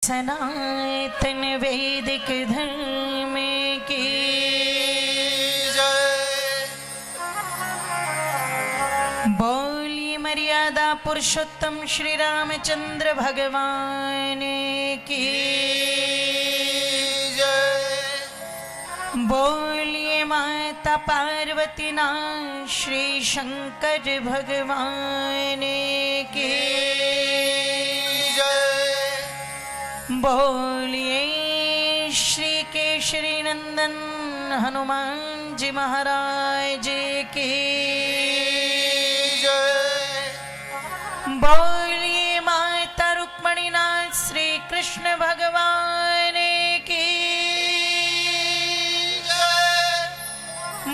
सनातन वैदिक धर्म की जय। बोलिए मर्यादा पुरुषोत्तम श्री रामचंद्र भगवान की जय। बोलिए माता पार्वती नाथ श्री शंकर भगवान की जय। बोलिए श्री केशरी नंदन हनुमान जी महाराज की जय। बोलिए माता रुक्मणी नाथ श्री कृष्ण भगवान की जय।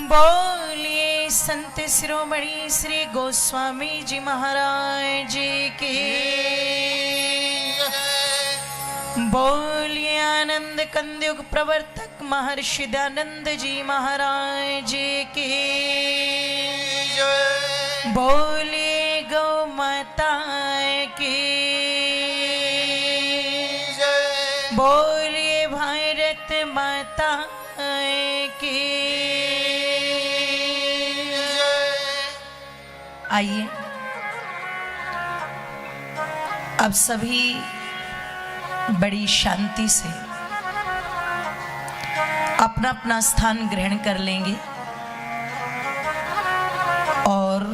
बोलिए संत शिरोमणि श्री गोस्वामी जी महाराज की जय। बोलिए आनंद कंदयुग प्रवर्तक महर्षि दयानंद जी महाराज की जय। बोलिए गौ माता की जय। बोलिए भारत माता की जय। आइए अब सभी बड़ी शांति से अपना अपना स्थान ग्रहण कर लेंगे और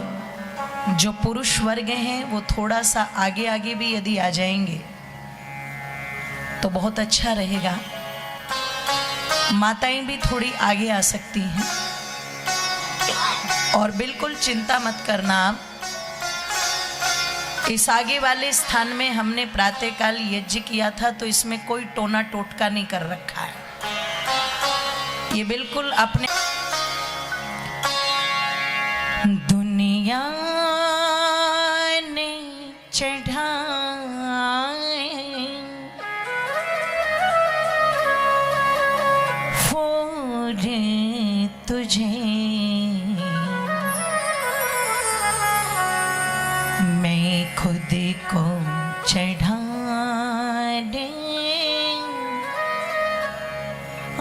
जो पुरुष वर्ग हैं वो थोड़ा सा आगे आगे भी यदि आ जाएंगे तो बहुत अच्छा रहेगा। माताएं भी थोड़ी आगे आ सकती हैं और बिल्कुल चिंता मत करना आप। इस आगे वाले स्थान में हमने प्रातःकाल यज्ञ किया था तो इसमें कोई टोना टोटका नहीं कर रखा है। ये बिल्कुल अपने दुनिया ने चढ़ाए फोड़ तुझे खुद को चढ़ाने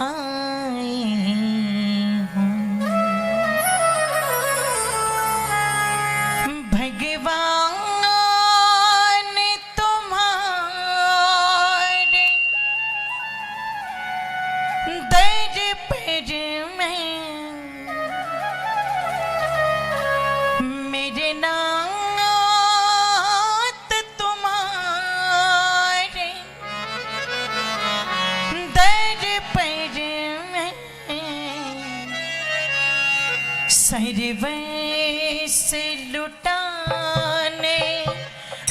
आई हूँ। भगवान तुम्हारे दर पर मैं मेरे नाम सर्वस लुटाने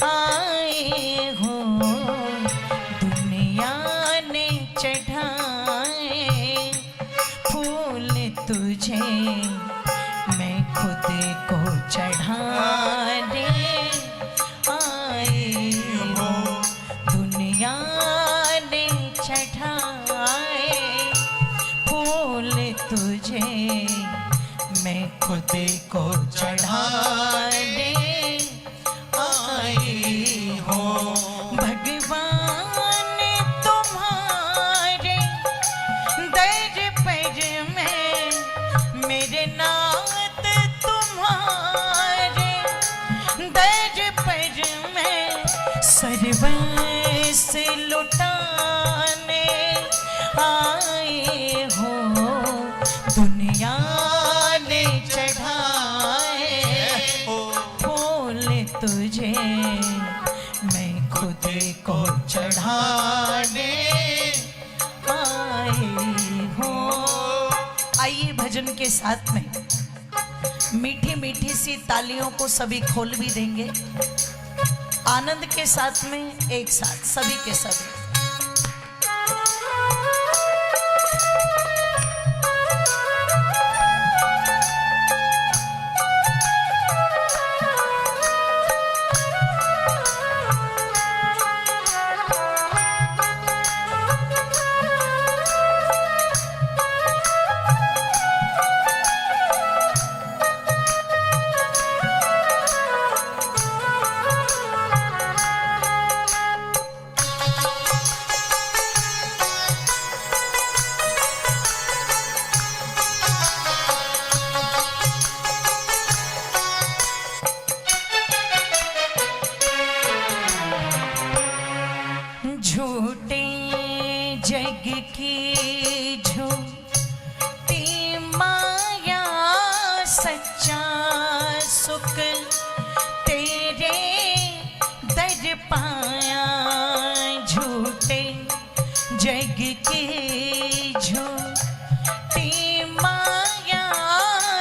आए हो। दुनिया ने चढ़ाए फूल तुझे मैं खुद को चढ़ाने आए हो। दुनिया ने चढ़ाए फूल तुझे मैं खुद को चढ़ाने आई हूँ। भगवान तुम्हारे दर पर मैं मेरे नाथ तुम्हारे दर पर मैं सर्वस लुटाने आए हो। दुनिया चढ़ाए फूल तुझे मैं खुद को चढ़ाने आई हूँ। आइए भजन के साथ में मीठी मीठी सी तालियों को सभी खोल भी देंगे। आनंद के साथ में एक साथ सभी के सभी। झूठे जग की झूठी माया, सच्चा सुख तेरे दर पाया। झूठे जग की झूठी माया,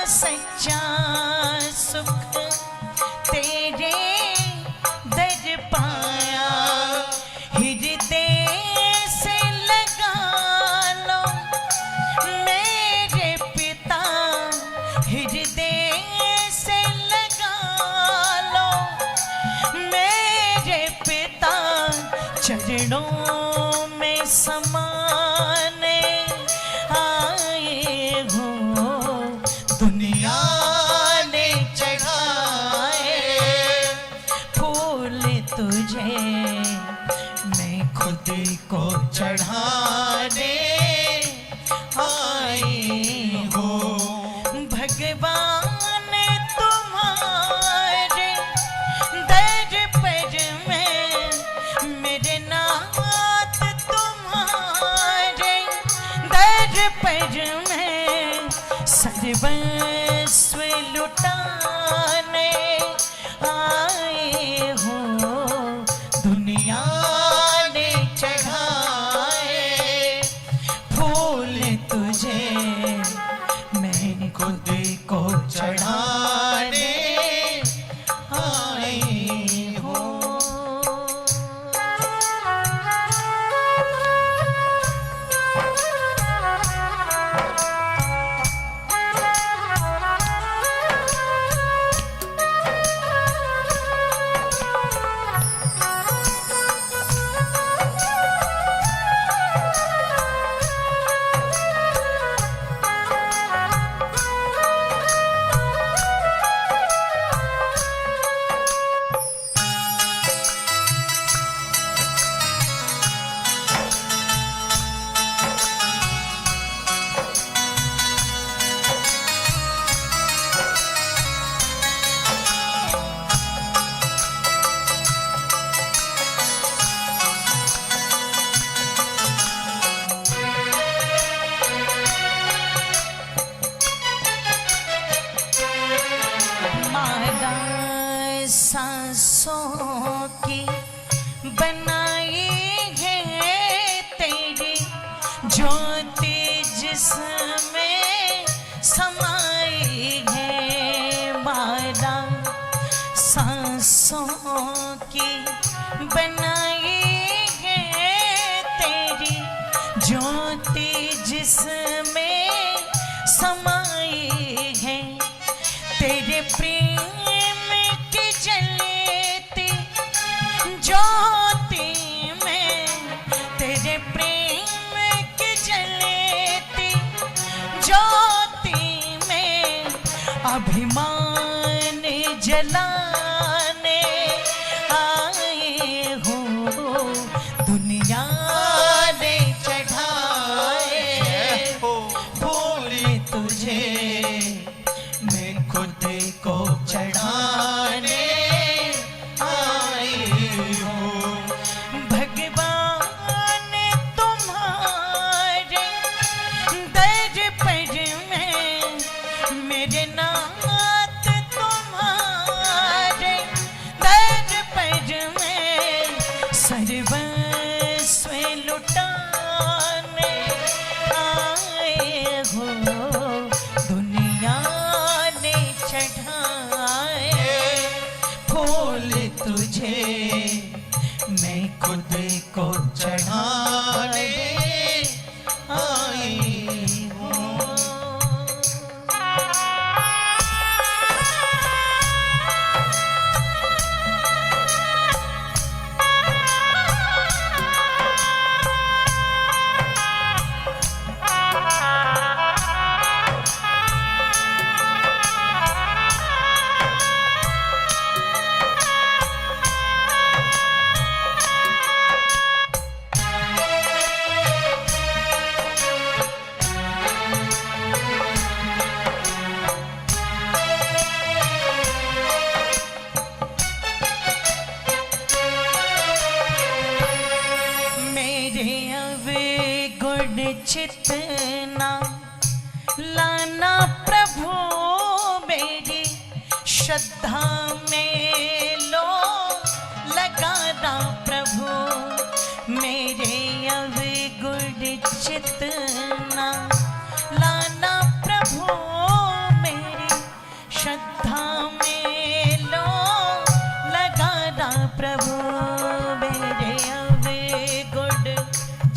सच्चा सुख तेरे दर पाया। हृदय से लगा लो मेरे पिता, हृदय से लगा लो मेरे पिता। चरणों में समाने आए हो, दुनिया ने चढ़ाए फूल तुझे, मैं खुद को चढ़ाने आई हो। भगवान तुम्हारे दर पर मैं, मेरे नाथ तुम्हारे दर पर मैं, सर्वस्व लुटाने आए हो। दुनिया ने चढ़ाए फूल तुझे, मैं खुद को चढ़ाने आई हो। सांसों की बनाई है तेरी ज्योति, जिसमें समाई है। 12 सांसों की बनाई है तेरी ज्योति, जिसमें समाई है। तेरे प्रेम की जलती ज्योति में, तेरे प्रेम की जलती ज्योति में, अभिमान जलाने आए हो। दुनिया ने चढ़ाए फूल तुझे, मैं खुद को चढ़ाने आई हूँ। भगवान तुम्हारे दर पर मैं, मेरे नाथ तुम्हारे दर पर मैं, सर्वस्व लुटाने आए हो। दुनिया ने चढ़ाए फूल तुझे, मैं खुद को चढ़ाने आई हूँ। चितना लाना प्रभु मेरी श्रद्धा में लो लगाना प्रभु मेरे अवगुण चितना लाना प्रभु मेरी श्रद्धा में लो लगाना प्रभु मेरे अवगुण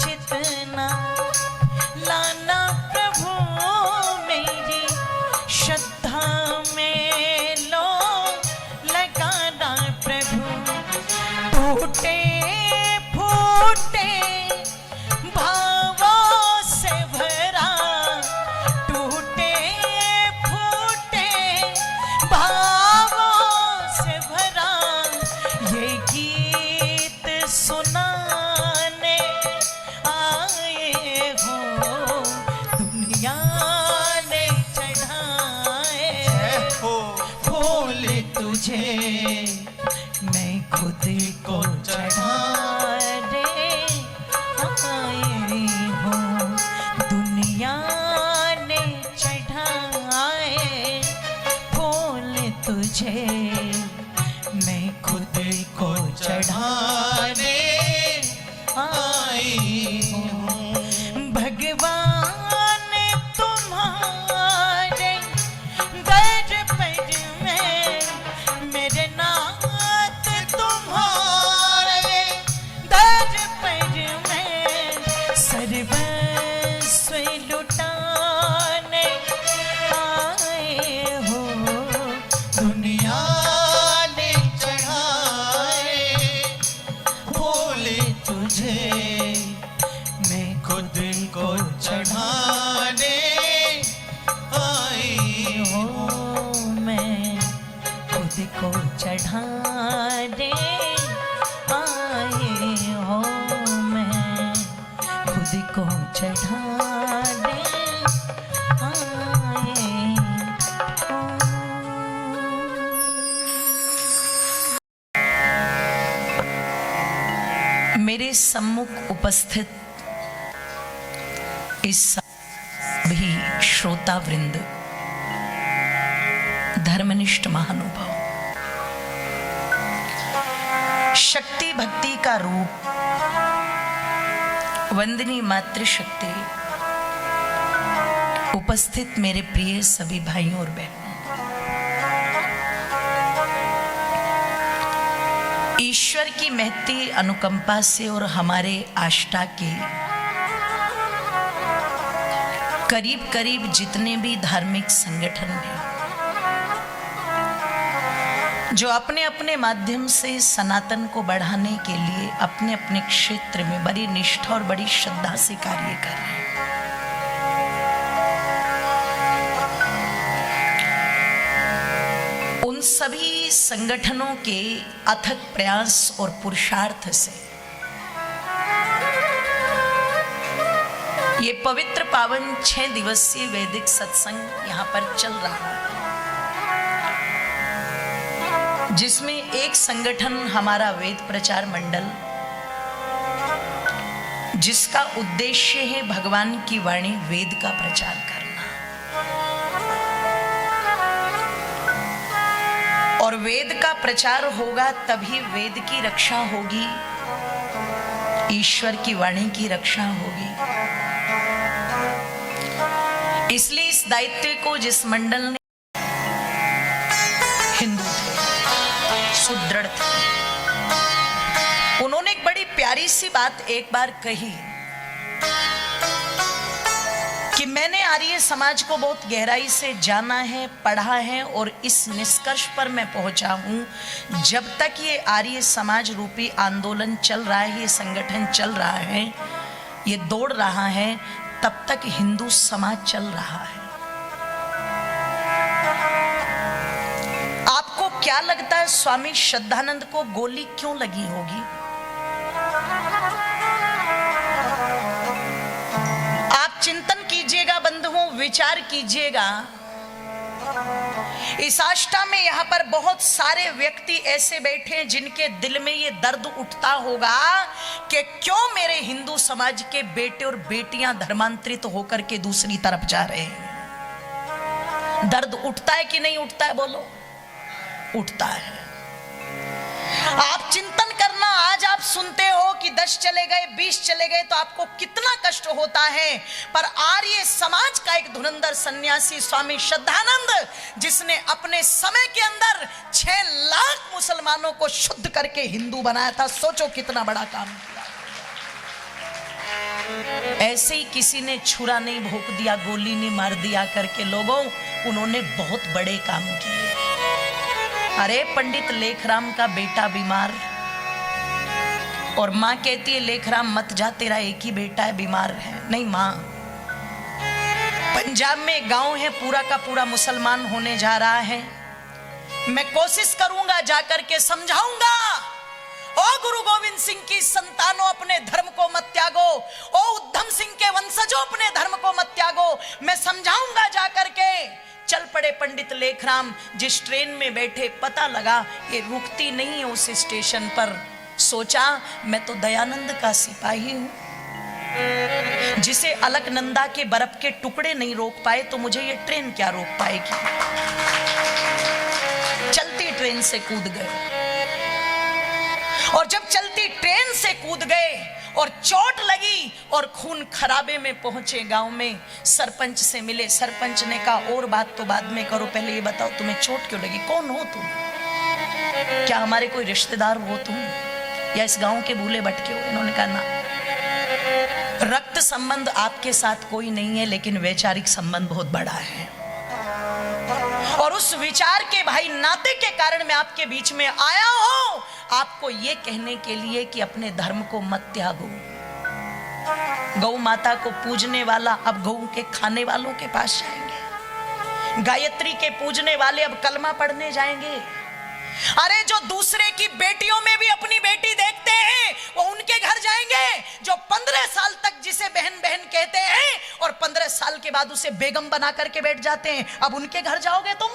चितना लाना प्रभु मेरी श्रद्धा में लो लगाना प्रभु टूटे फूटे भावों से भरा टूटे फूटे भावों से भरा ये गीत सुनाने आए हो दुनिया ने चढ़ाए हो फूल तुझे मैं खुद को चढ़ाने आए हो दुनिया ने चढ़ाए फूल तुझे मैं खुद को चढ़ाने आई हूँ भगवान तुम्हारे दर पर में मेरे नाथ तुम्हारे दर पर में सर्वस्व लुटाने आए हो दुनिया ने चढ़ाए फूल तुझे मैं खुद को चढ़ाने आई हूँ मैं खुद को चढ़ाने आई हो मैं खुद को चढ़ाने आई हूँ। मेरे सम्मुख उपस्थित इस भी श्रोता वृंद धर्मनिष्ठ महानुभाव शक्ति भक्ति का रूप वंदनीय मातृशक्ति उपस्थित मेरे प्रिय सभी भाइयों और बहनों ईश्वर की महती अनुकंपा से और हमारे आष्टा के करीब करीब जितने भी धार्मिक संगठन हैं जो अपने अपने माध्यम से सनातन को बढ़ाने के लिए अपने अपने क्षेत्र में बड़ी निष्ठा और बड़ी श्रद्धा से कार्य कर रहे हैं उन सभी संगठनों के अथक प्रयास और पुरुषार्थ से ये पवित्र पावन 6 दिवसीय वैदिक सत्संग यहाँ पर चल रहा है जिसमें एक संगठन हमारा वेद प्रचार मंडल जिसका उद्देश्य है भगवान की वाणी वेद का प्रचार करना और वेद का प्रचार होगा तभी वेद की रक्षा होगी ईश्वर की वाणी की रक्षा होगी इसलिए इस दायित्व को जिस मंडल ने हिंदू थे सुदृढ़ थे उन्होंने एक बड़ी प्यारी सी बात एक बार कही कि मैंने आर्य समाज को बहुत गहराई से जाना है पढ़ा है और इस निष्कर्ष पर मैं पहुंचा हूं जब तक ये आर्य समाज रूपी आंदोलन चल रहा है ये संगठन चल रहा है ये दौड़ रहा है तब तक हिंदू समाज चल रहा है आपको क्या लगता है स्वामी श्रद्धानंद को गोली क्यों लगी होगी आप चिंतन कीजिएगा बंधुओं विचार कीजिएगा इस आष्टा में यहाँ पर बहुत सारे व्यक्ति ऐसे बैठे हैं जिनके दिल में ये दर्द उठता होगा कि क्यों मेरे हिंदू समाज के बेटे और बेटियां धर्मांतरित होकर के दूसरी तरफ जा रहे हैं। दर्द उठता है कि नहीं उठता है? बोलो, उठता है। आप चिंतन करना, आज आप सुनते हो कि 10 चले गए, 20 चले गए, तो आपको कितना कष्ट होता है। पर आर्य समाज का एक धुरंधर सन्यासी स्वामी श्रद्धानंद, जिसने अपने समय के अंदर 6 लाख मुसलमानों को शुद्ध करके हिंदू बनाया था, सोचो कितना बड़ा काम किया। ऐसे ही किसी ने छुरा नहीं भोंक दिया, गोली नहीं मार दिया करके लोगों, उन्होंने बहुत बड़े काम किए। अरे पंडित लेखराम का बेटा बीमार, और माँ कहती है लेखराम मत जा, तेरा एक ही बेटा है, बीमार है। नहीं माँ, पंजाब में एक गांव है, पूरा का पूरा मुसलमान होने जा रहा है। मैं कोशिश करूंगा जाकर के समझाऊंगा, ओ गुरु गोविंद सिंह की संतानों अपने धर्म को मत त्यागो, ओ उद्धम सिंह के वंशजों अपने धर्म को मत त्यागो। मैं समझाऊंगा जाकर के। चल पड़े पंडित लेखराम। जिस ट्रेन में बैठे पता लगा ये रुकती नहीं है उस स्टेशन पर। सोचा मैं तो दयानंद का सिपाही हूं, जिसे अलकनंदा के बर्फ के टुकड़े नहीं रोक पाए तो मुझे ये ट्रेन क्या रोक पाएगी। चलती ट्रेन से कूद गए, और जब चलती ट्रेन से कूद गए और चोट लगी और खून खराबे में पहुंचे गांव में, सरपंच से मिले। सरपंच ने कहा और बात तो बाद में करो, पहले ये बताओ तुम्हें चोट क्यों लगी, कौन हो तुम, क्या हमारे कोई रिश्तेदार हो तुम, या इस गांव के भूले भटके हो? इन्होंने कहा ना, रक्त संबंध आपके साथ कोई नहीं है, लेकिन वैचारिक संबंध बहुत बड़ा है, और उस विचार के भाई नाते के कारण मैं आपके बीच में आया हूं, आपको ये कहने के लिए कि अपने धर्म को मत त्यागो। गौ माता को पूजने वाला अब गौ के खाने वालों के पास जाएंगे, गायत्री के पूजने वाले अब कलमा पढ़ने जाएंगे। अरे जो दूसरे की बेटियों में भी अपनी बेटी देखते हैं वो उनके घर जाएंगे। जो 15 साल तक जिसे बहन बहन कहते हैं और 15 साल के बाद उसे बेगम बना करके बैठ जाते हैं, अब उनके घर जाओगे तुम?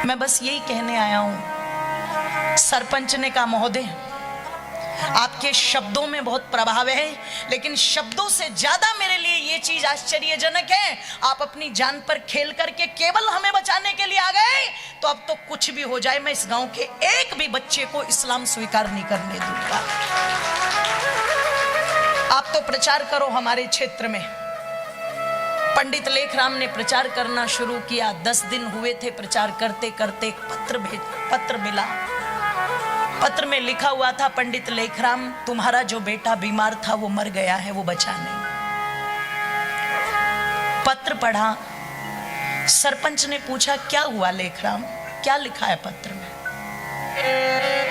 मैं बस यही कहने आया हूं। सरपंच ने कहा महोदय आपके शब्दों में बहुत प्रभाव है, लेकिन शब्दों से ज्यादा मेरे लिए ये चीज आश्चर्यजनक है, आप अपनी जान पर खेल करके केवल हमें बचाने के लिए आ गए, तो अब तो कुछ भी हो जाए मैं इस गांव के एक भी बच्चे को इस्लाम स्वीकार नहीं करने दूंगा। आप तो प्रचार करो हमारे क्षेत्र में। पंडित लेखराम ने प्रचार करना शुरू किया। 10 दिन हुए थे प्रचार करते करते। पत्र मिला। पत्र में लिखा हुआ था, पंडित लेखराम तुम्हारा जो बेटा बीमार था वो मर गया है, वो बचा नहीं। पत्र पढ़ा। सरपंच ने पूछा क्या हुआ लेखराम, क्या लिखा है पत्र में?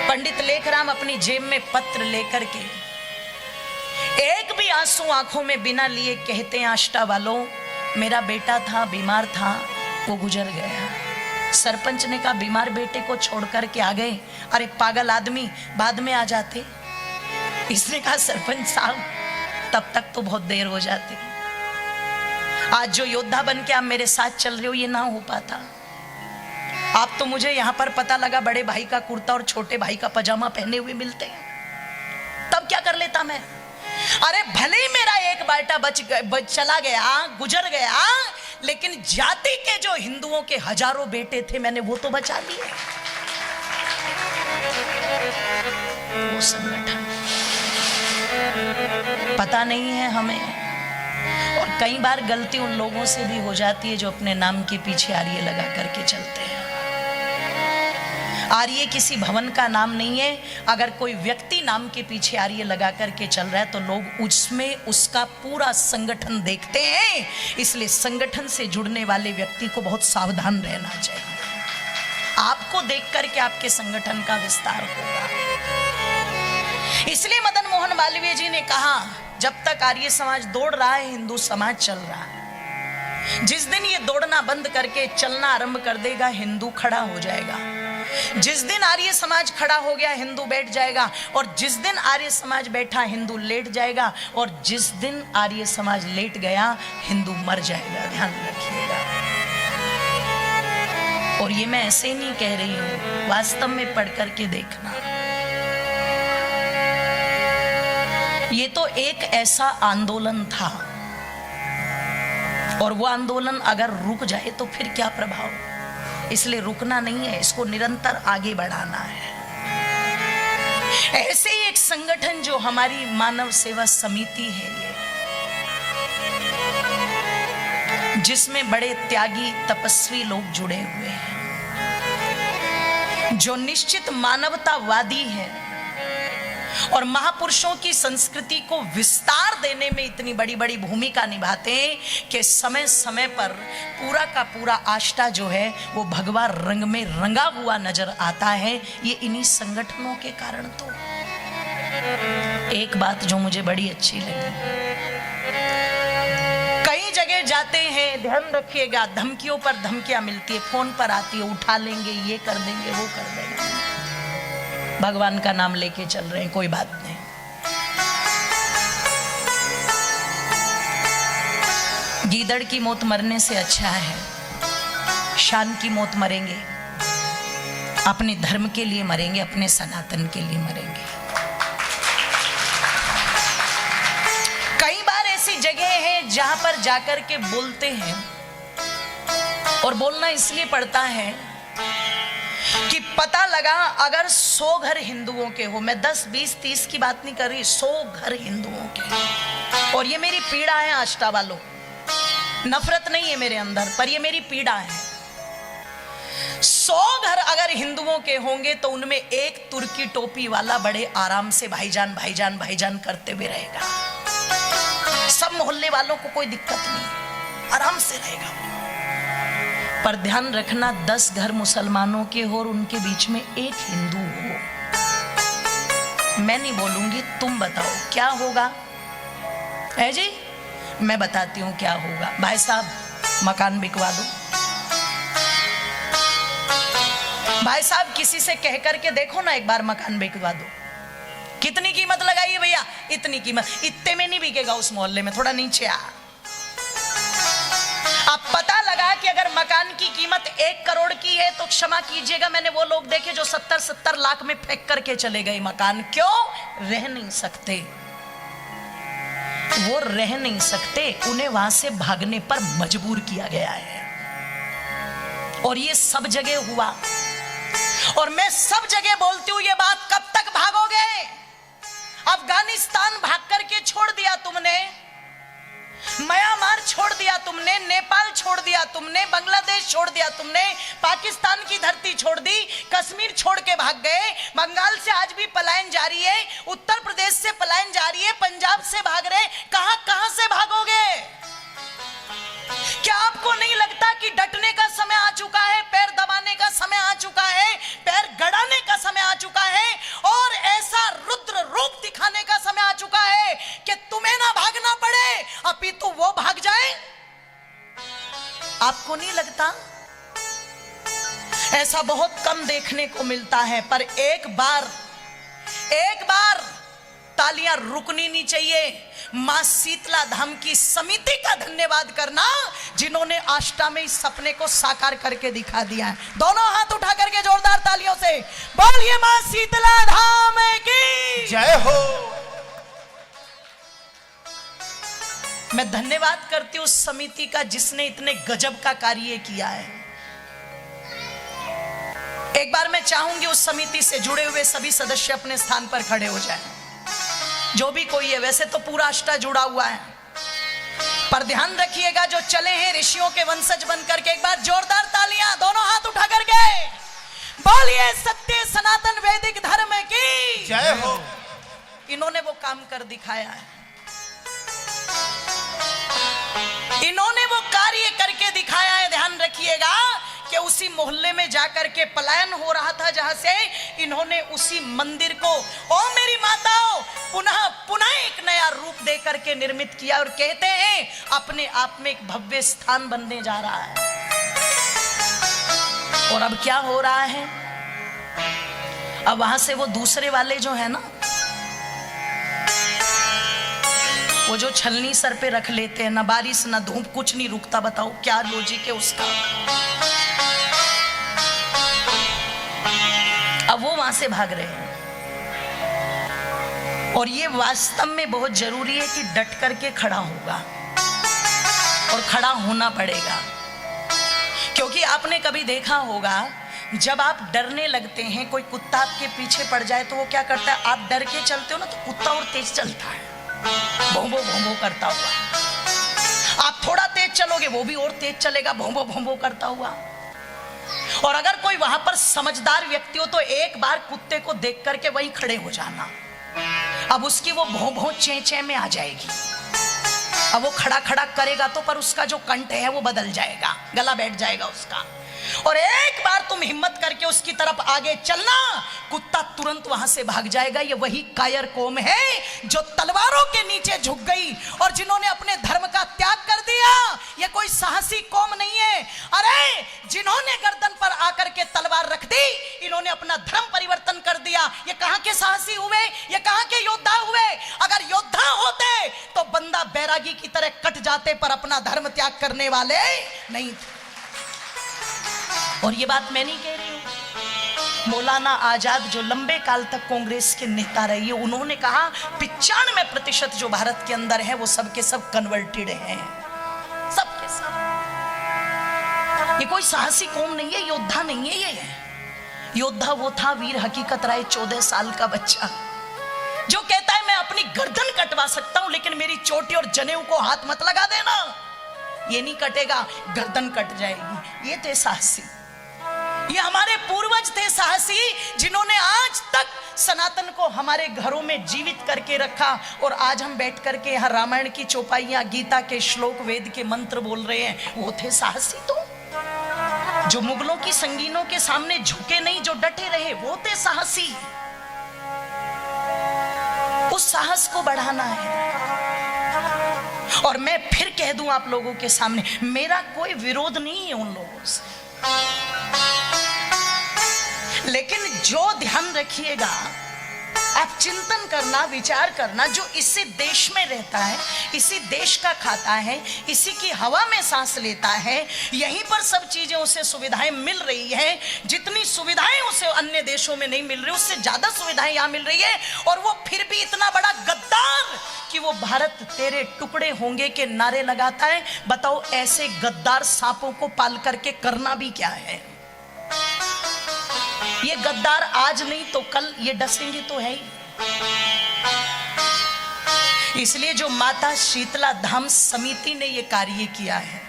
पंडित लेखराम अपनी जेब में पत्र लेकर के एक भी आंसू आंखों में बिना लिए कहते हैं, आष्टा वालों मेरा बेटा था, बीमार था, वो गुजर गया। सरपंच ने कहा बीमार बेटे को छोड़ करके आ गए? अरे पागल आदमी, बाद में आ जाते। इसने कहा सरपंच साहब तब तक तो बहुत देर हो जाती। आज जो योद्धा बन के आप मेरे साथ चल रहे हो ये ना हो पाता। आप तो मुझे यहाँ पर पता लगा बड़े भाई का कुर्ता और छोटे भाई का पजामा पहने हुए मिलते हैं, तब क्या कर लेता मैं। अरे भले ही मेरा एक बेटा चला गया, गुजर गया, लेकिन जाति के जो हिंदुओं के हजारों बेटे थे मैंने वो तो बचा लिए। वो संगठन पता नहीं है हमें, और कई बार गलती उन लोगों से भी हो जाती है जो अपने नाम के पीछे आर्य लगा करके चलते हैं। आर्य किसी भवन का नाम नहीं है। अगर कोई व्यक्ति नाम के पीछे आर्य लगा करके चल रहा है तो लोग उसमें उसका पूरा संगठन देखते हैं। इसलिए संगठन से जुड़ने वाले व्यक्ति को बहुत सावधान रहना चाहिए। आपको देख करके आपके संगठन का विस्तार होगा। इसलिए मदन मोहन मालवीय जी ने कहा जब तक आर्य समाज दौड़ रहा है हिंदू समाज चल रहा है। जिस दिन ये दौड़ना बंद करके चलना आरंभ कर देगा हिंदू खड़ा हो जाएगा। जिस दिन आर्य समाज खड़ा हो गया हिंदू बैठ जाएगा, और जिस दिन आर्य समाज बैठा हिंदू लेट जाएगा, और जिस दिन आर्य समाज लेट गया हिंदू मर जाएगा। ध्यान रखिएगा। और ये मैं ऐसे ही नहीं कह रही हूं, वास्तव में पढ़ करके देखना। ये तो एक ऐसा आंदोलन था, और वो आंदोलन अगर रुक जाए तो फिर क्या प्रभाव। इसलिए रुकना नहीं है, इसको निरंतर आगे बढ़ाना है। ऐसे ही एक संगठन जो हमारी मानव सेवा समिति है, ये जिसमें बड़े त्यागी तपस्वी लोग जुड़े हुए हैं, जो निश्चित मानवतावादी है और महापुरुषों की संस्कृति को विस्तार देने में इतनी बड़ी बड़ी भूमिका निभाते हैं कि समय समय पर पूरा का पूरा आष्टा जो है वो भगवा रंग में रंगा हुआ नजर आता है। ये इन्हीं संगठनों के कारण। तो एक बात जो मुझे बड़ी अच्छी लगी, कई जगह जाते हैं, ध्यान रखिएगा, धमकियों पर धमकियां मिलती है, फोन पर आती है, उठा लेंगे, ये कर देंगे, वो कर देंगे। भगवान का नाम लेके चल रहे हैं, कोई बात नहीं। गीदड़ की मौत मरने से अच्छा है शान की मौत मरेंगे, अपने धर्म के लिए मरेंगे, अपने सनातन के लिए मरेंगे। कई बार ऐसी जगह है जहां पर जाकर के बोलते हैं, और बोलना इसलिए पड़ता है कि पता लगा अगर 100 घर हिंदुओं के हो, मैं 10, 20, 30 की बात नहीं कर रही, 100 घर हिंदुओं के, और ये मेरी पीड़ा है आष्टा वालों, नफरत नहीं है मेरे अंदर, पर ये मेरी पीड़ा है। 100 घर अगर हिंदुओं के होंगे तो उनमें एक तुर्की टोपी वाला बड़े आराम से भाईजान भाईजान भाईजान करते हुए रहेगा। सब मोहल्ले वालों को कोई दिक्कत नहीं, आराम से रहेगा। पर ध्यान रखना, 10 घर मुसलमानों के हो और उनके बीच में एक हिंदू हो, मैं नहीं बोलूंगी, तुम बताओ क्या होगा। है जी, मैं बताती हूं क्या होगा। भाई साहब मकान बिकवा दो, भाई साहब किसी से कह करके देखो ना एक बार मकान बिकवा दो। कितनी कीमत लगाइए भैया? इतनी कीमत। इतने में नहीं बिकेगा उस मोहल्ले में, थोड़ा नीचे आ। अब पता लगा कि अगर मकान की कीमत 1 करोड़ की है तो क्षमा कीजिएगा, मैंने वो लोग देखे जो 70-70 लाख में फेंक करके चले गए मकान। क्यों? रह नहीं सकते, वो रह नहीं सकते, उन्हें वहां से भागने पर मजबूर किया गया है। और ये सब जगह हुआ, और मैं सब जगह बोलती हूं ये बात, कब तक भागोगे? अफगानिस्तान भाग करके छोड़ दिया तुमने, म्यांमार छोड़ दिया तुमने, नेपाल छोड़ दिया तुमने, बांग्लादेश छोड़ दिया तुमने, पाकिस्तान की धरती छोड़ दी, कश्मीर छोड़ के भाग गए, बंगाल से आज भी पलायन जारी है, उत्तर प्रदेश से पलायन जारी है, पंजाब से भाग रहे, कहां कहां से भागोगे? क्या आपको नहीं लगता कि डटने का समय आ चुका है, पैर दबाने का समय आ चुका है, पैर गड़ाने का समय आ चुका है, और ऐसा रुद्र रूप दिखाने का समय आ चुका है कि तुम्हें ना भागना पड़े, अपितु वो भाग जाए? आपको नहीं लगता? ऐसा बहुत कम देखने को मिलता है, पर एक बार तालियां रुकनी नहीं चाहिए। मां शीतला धाम की समिति का धन्यवाद करना, जिन्होंने आष्टा में इस सपने को साकार करके दिखा दिया है। दोनों हाथ उठा करके जोरदार तालियों से बोलिए मां शीतला धाम की जय हो। मैं धन्यवाद करती हूँ उस समिति का जिसने इतने गजब का कार्य किया है। एक बार मैं चाहूंगी उस समिति से जुड़े हुए सभी सदस्य अपने स्थान पर खड़े हो जाएं, जो भी कोई है। वैसे तो पूरा आष्टा जुड़ा हुआ है, पर ध्यान रखिएगा जो चले हैं ऋषियों के वंशज बन करके, एक बार जोरदार तालियां, दोनों हाथ उठा करके बोलिए सत्य सनातन वैदिक धर्म की जय हो। इन्होंने वो काम कर दिखाया है, इन्होंने वो कार्य करके दिखाया है। ध्यान रखिएगा कि उसी मोहल्ले में जाकर के पलायन हो रहा था जहां से, इन्होंने उसी मंदिर को, ओ मेरी माताओं, पुनः पुनः एक नया रूप दे करके निर्मित किया, और कहते हैं अपने आप में एक भव्य स्थान बनने जा रहा है। और अब क्या हो रहा है? अब वहां से वो दूसरे वाले जो है ना, वो जो छलनी सर पे रख लेते हैं, ना बारिश ना धूप, कुछ नहीं रुकता, बताओ क्या लॉजिक है उसका। अब वो वहां से भाग रहे हैं। और ये वास्तव में बहुत जरूरी है कि डट करके खड़ा होगा और खड़ा होना पड़ेगा। क्योंकि आपने कभी देखा होगा, जब आप डरने लगते हैं, कोई कुत्ता आपके पीछे पड़ जाए तो वो क्या करता है, आप डर के चलते हो ना, तो कुत्ता और तेज चलता है, भोंबो भोंबो करता हुआ। आप थोड़ा तेज चलोगे, वो भी और तेज चलेगा, भोंबो भोंबो करता हुआ। और अगर कोई वहां पर समझदार व्यक्ति हो तो एक बार कुत्ते को देख करके वहीं खड़े हो जाना। अब उसकी वो भों भों चे चे में आ जाएगी। अब वो खड़ा खड़ा करेगा तो, पर उसका जो कंठ है वो बदल जाएगा, गला बैठ जाएगा उसका। और एक बार तुम हिम्मत करके उसकी तरफ आगे चलना, कुत्ता तुरंत वहां से भाग जाएगा। ये वही कायर कौम है जो तलवारों के नीचे झुक गई और जिन्होंने अपने धर्म का त्याग कर दिया। ये कोई साहसी कौम नहीं है। अरे जिन्होंने गर्दन पर आकर के तलवार रख दी, इन्होंने अपना धर्म परिवर्तन कर दिया। ये कहां के साहसी हुए, ये कहां के योद्धा हुए। अगर योद्धा होते तो बंदा बैरागी की तरह कट जाते, पर अपना धर्म त्याग करने वाले नहीं थे। और ये बात मैं नहीं कह रही हूं, मौलाना आजाद जो लंबे काल तक कांग्रेस के नेता रहे, उन्होंने कहा 95% जो भारत के अंदर है वो सब के सब कन्वर्टेड हैं, सब के सब। ये कोई साहसी कौम नहीं है, योद्धा नहीं है। ये योद्धा वो था वीर हकीकत राय, 14 साल का बच्चा, जो कहता है मैं अपनी गर्दन कटवा सकता हूं, लेकिन मेरी चोटी और जनेऊ को हाथ मत लगा देना, ये नहीं कटेगा, गर्दन कट जाएगी। ये थे साहसी, ये हमारे पूर्वज थे साहसी, जिन्होंने आज तक सनातन को हमारे घरों में जीवित करके रखा। और आज हम बैठ करके यहाँ रामायण की चौपाइयां, गीता के श्लोक, वेद के मंत्र बोल रहे हैं, वो थे साहसी। तो जो मुगलों की संगीनों के सामने झुके नहीं, जो डटे रहे, वो थे साहसी। उस साहस को बढ़ाना है। और मैं फिर कह दूं आप लोगों के सामने, मेरा कोई विरोध नहीं है उन लोगों से, लेकिन जो ध्यान रखिएगा, आप चिंतन करना, विचार करना, जो इसी देश में रहता है, इसी देश का खाता है, इसी की हवा में सांस लेता है, यहीं पर सब चीजें उसे सुविधाएं मिल रही है। जितनी सुविधाएं उसे अन्य देशों में नहीं मिल रही, उससे ज्यादा सुविधाएं यहां मिल रही है। और वो फिर भी इतना बड़ा गद्दार कि वो भारत तेरे टुकड़े होंगे के नारे लगाता है। बताओ ऐसे गद्दार सांपों को पाल करके करना भी क्या है। ये गद्दार आज नहीं तो कल ये डसेंगे तो है ही। इसलिए जो माता शीतला धाम समिति ने ये कार्य किया है,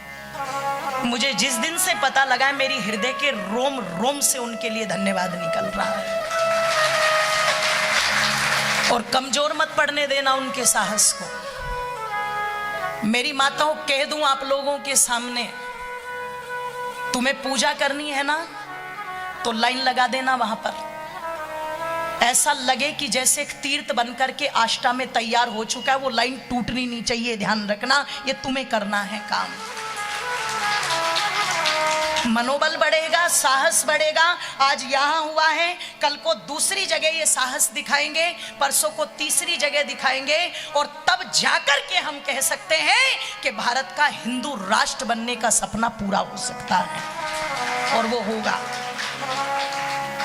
मुझे जिस दिन से पता लगा है, मेरी हृदय के रोम रोम से उनके लिए धन्यवाद निकल रहा है। और कमजोर मत पड़ने देना उनके साहस को। मेरी माताओं, कह दूं आप लोगों के सामने, तुम्हें पूजा करनी है ना, तो लाइन लगा देना वहां पर। ऐसा लगे कि जैसे एक तीर्थ बनकर के आष्टा में तैयार हो चुका है, वो लाइन टूटनी नहीं चाहिए, ध्यान रखना। ये तुम्हें करना है काम। मनोबल बढ़ेगा, साहस बढ़ेगा। आज यहां हुआ है, कल को दूसरी जगह ये साहस दिखाएंगे, परसों को तीसरी जगह दिखाएंगे, और तब जाकर के हम कह सकते हैं कि भारत का हिंदू राष्ट्र बनने का सपना पूरा हो सकता है। और वो होगा,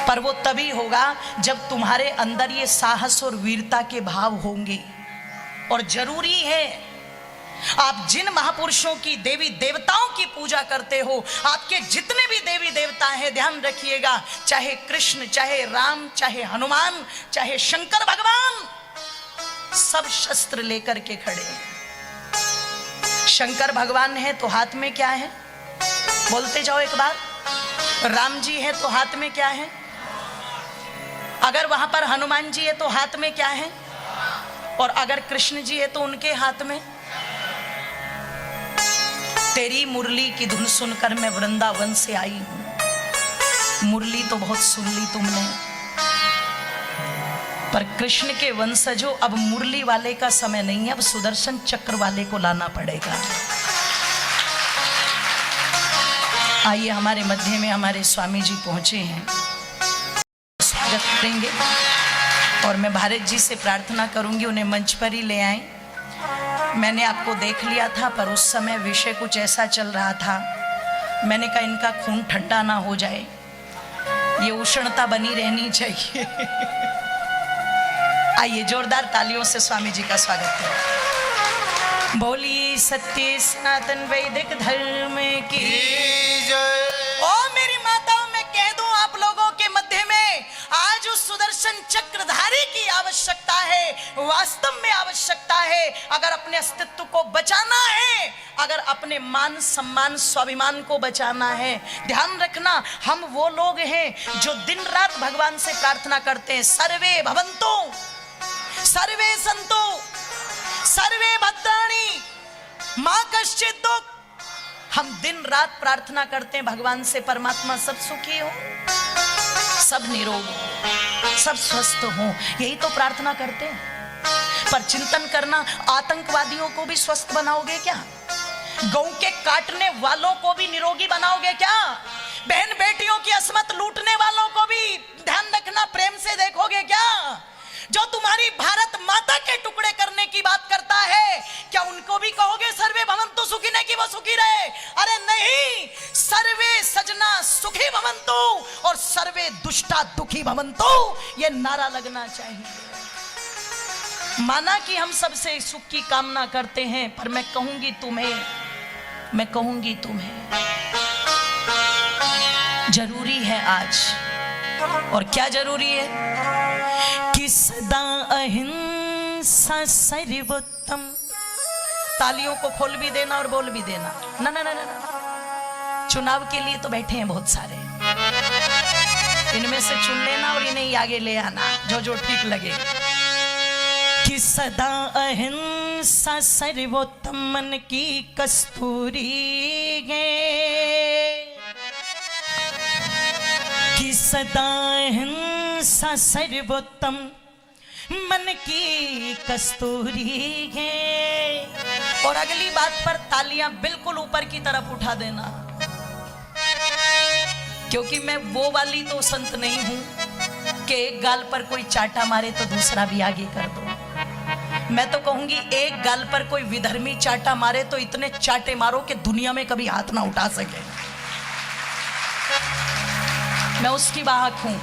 पर वो तभी होगा जब तुम्हारे अंदर ये साहस और वीरता के भाव होंगे। और जरूरी है, आप जिन महापुरुषों की, देवी देवताओं की पूजा करते हो, आपके जितने भी देवी देवता हैं, ध्यान रखिएगा, चाहे कृष्ण, चाहे राम, चाहे हनुमान, चाहे शंकर भगवान, सब शस्त्र लेकर के खड़े हैं। शंकर भगवान है तो हाथ में क्या है, बोलते जाओ एक बार। राम जी है तो हाथ में क्या है, अगर वहां पर हनुमान जी है तो हाथ में क्या है, और अगर कृष्ण जी है तो उनके हाथ में। तेरी मुरली की धुन सुनकर मैं वृंदावन से आई हूं। मुरली तो बहुत सुन ली तुमने, पर कृष्ण के वंशजों, अब मुरली वाले का समय नहीं है, अब सुदर्शन चक्र वाले को लाना पड़ेगा। आइए, हमारे मध्य में हमारे स्वामी जी पहुंचे हैं। स्वागत करेंगे और मैं भारत जी से प्रार्थना करूंगी उन्हें मंच पर ही ले आएं। मैंने आपको देख लिया था पर उस समय विषय कुछ ऐसा चल रहा था, मैंने कहा इनका खून ठंडा ना हो जाए, ये उष्णता बनी रहनी चाहिए। आइए जोरदार तालियों से स्वामी जी का स्वागत करें। बोलिए सत्य सनातन वैदिक धर्म की जय। ओ मेरी माताओं, मैं कह दूं आप लोगों के मध्य में आज उस सुदर्शन चक्रधारी की आवश्यकता है, वास्तव में आवश्यकता है। अगर अपने अस्तित्व को बचाना है, अगर अपने मान सम्मान स्वाभिमान को बचाना है, ध्यान रखना हम वो लोग हैं जो दिन रात भगवान से प्रार्थना करते हैं, सर्वे भवन्तु सर्वे सन्तु सर्वे भद्राणि मां कश्चित् दुःख। हम दिन रात प्रार्थना करते हैं भगवान से, परमात्मा सब सुखी हो, सब निरोग हो, सब स्वस्थ हो, यही तो प्रार्थना करते हैं। पर चिंतन करना, आतंकवादियों को भी स्वस्थ बनाओगे क्या? गौ के काटने वालों को भी निरोगी बनाओगे क्या? बहन बेटियों की अस्मत लूटने वालों को भी ध्यान रखना, प्रेम से देखोगे क्या? जो तुम्हारी भारत माता के टुकड़े करने की बात करता है, क्या उनको भी कहोगे सर्वे भवन्तु सुखिने की वो सुखी रहे? अरे नहीं, सर्वे सजना सुखी भवन्तु और सर्वे दुष्टा दुखी भवन्तु, ये नारा लगना चाहिए। माना कि हम सबसे सुख की कामना करते हैं, पर मैं कहूंगी तुम्हें जरूरी है आज। और क्या जरूरी है? कि सदा अहिंसा सर्वोत्तम। तालियों को खोल भी देना और बोल भी देना। ना ना ना ना, चुनाव के लिए तो बैठे हैं बहुत सारे, इनमें से चुन लेना और इन्हें आगे ले आना जो जो ठीक लगे। कि सदा अहिंसा सर्वोत्तम मन की कस्तूरी है, कि सदा अहिंसा सर्वोत्तम मन की कस्तूरी है। और अगली बात पर तालियां बिल्कुल ऊपर की तरफ उठा देना, क्योंकि मैं वो वाली तो संत नहीं हूं कि एक गाल पर कोई चाटा मारे तो दूसरा भी आगे कर दो। मैं तो कहूंगी एक गाल पर कोई विधर्मी चाटा मारे तो इतने चाटे मारो कि दुनिया में कभी हाथ ना उठा सके। मैं उसकी वाहक हूं,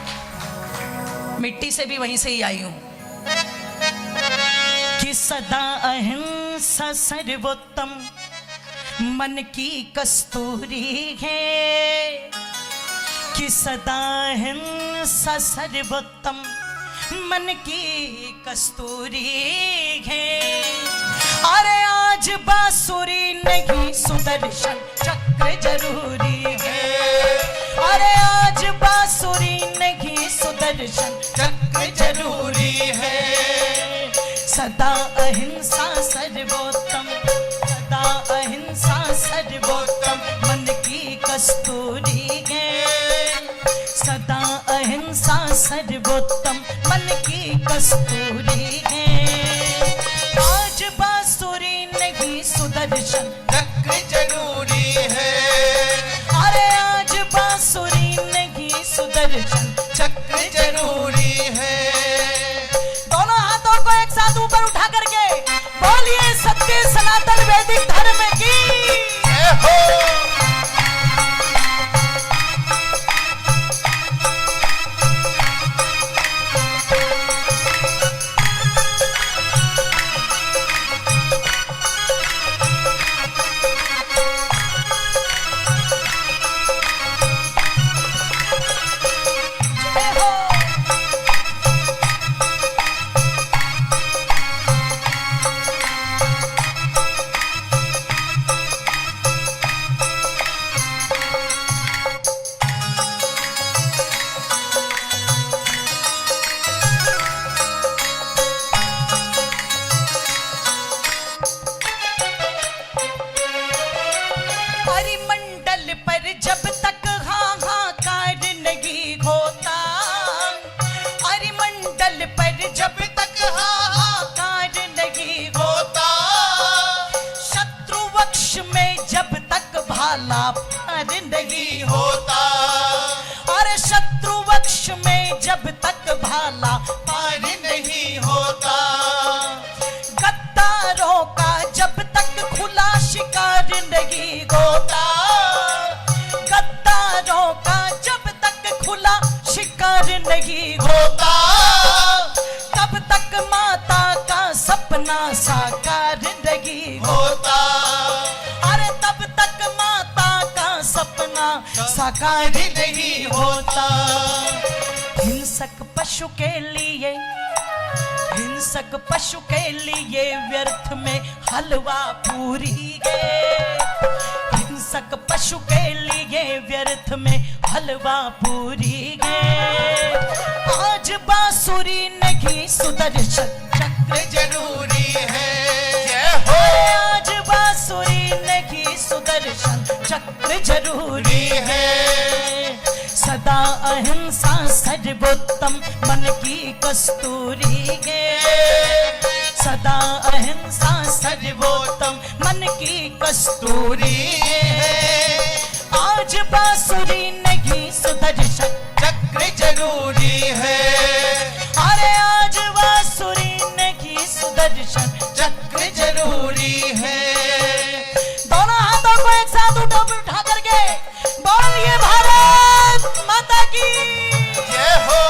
मिट्टी से भी वहीं से ही आई हूं। कि सदा अहिंसा सर्वोत्तम मन की कस्तूरी है, कि सदा अहिंसा सर्वोत्तम मन की कस्तूरी है। अरे आज बांसुरी नहीं सुदर्शन चक्र जरूरी है। अरे आज बांसुरी नहीं सुदर्शन चक्र जरूरी है। सदा अहिंसा सर्वोत्तम, सदा अहिंसा सर्वोत्तम मन की कस्तूरी है। सदा अहिंसा सर्वोत्तम मन की कस्तूरी है। आज बांसुरी नहीं सुदर्शन चक्र जरूरी है। अरे आज बांसुरी नहीं सुदर्शन चक्र जरूरी है। दोनों हाथों को एक साथ ऊपर उठा करके बोलिए सत्य सनातन वैदिक धर्म की जय हो। सपना साकार नहीं होता। अरे तब तक माता का सपना साकार नहीं होता। हिंसक पशु के लिए, हिंसक पशु के लिए व्यर्थ में हलवा पूरी है। हिंसक पशु के लिए व्यर्थ में हलवा पूरी है। आज बांसुरी नहीं सुदर्शन चक्र जरूरी है। जय हो। आज बांसुरी नहीं सुदर्शन चक्र जरूरी है। सदा अहिंसा सर्वोत्तम मन की कस्तूरी है। सदा अहिंसा सर्वोत्तम मन की कस्तूरी है। आज बांसुरी नहीं सुदर्शन चक्र जरूरी है। अरे आज बांसुरी नहीं सुदर्शन चक्र जरूरी है। दोनों हाथों को एक साथ उठा करके बोलिए भारत माता की जय हो।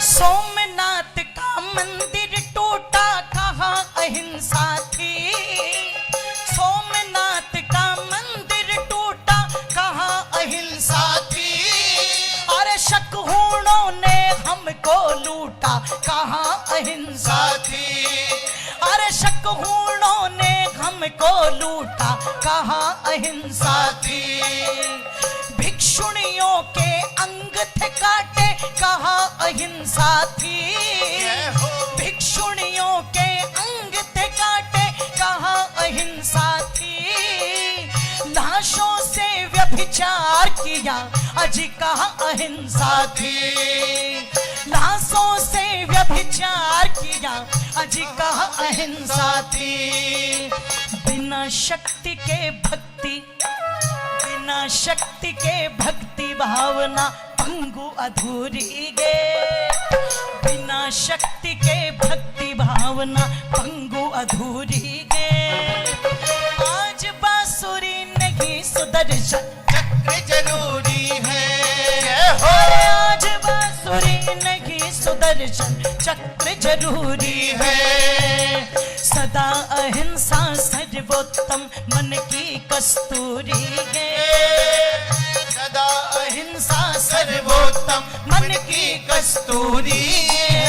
सोमनाथ का मंदिर टूटा कहाँ अहिंसा थी। सोमनाथ का मंदिर टूटा कहाँ अहिंसा थी। अरे शकहूणों ने हमको लूटा कहाँ अहिंसा थी। अरे शकहूणों ने हमको लूटा कहाँ अहिंसा थी। भिक्षुणियों के अंग थे काटे कहाँ अहिंसा थी। भिक्षुणियों के अंग थे काटे कहाँ अहिंसा थी। लाशों से व्यभिचार किया अजी कहाँ अहिंसा थी। लाशों से व्यभिचार किया अजी कहाँ अहिंसा थी। बिना शक्ति के भक्ति, बिना शक्ति के भक्ति भावना पंगु अधूरी गे। बिना शक्ति के भक्ति भावना पंगु अधूरी गे। आज बांसुरी नहीं सुदर्शन चक्र जरूरी है। जय हो। आज बांसुरी नहीं सुदर्शन चक्र जरूरी है। सदा अहिंसा सर्वोत्तम मन की कस्तूरी है। सदा अहिंसा सर्वोत्तम मन की कस्तूरी है।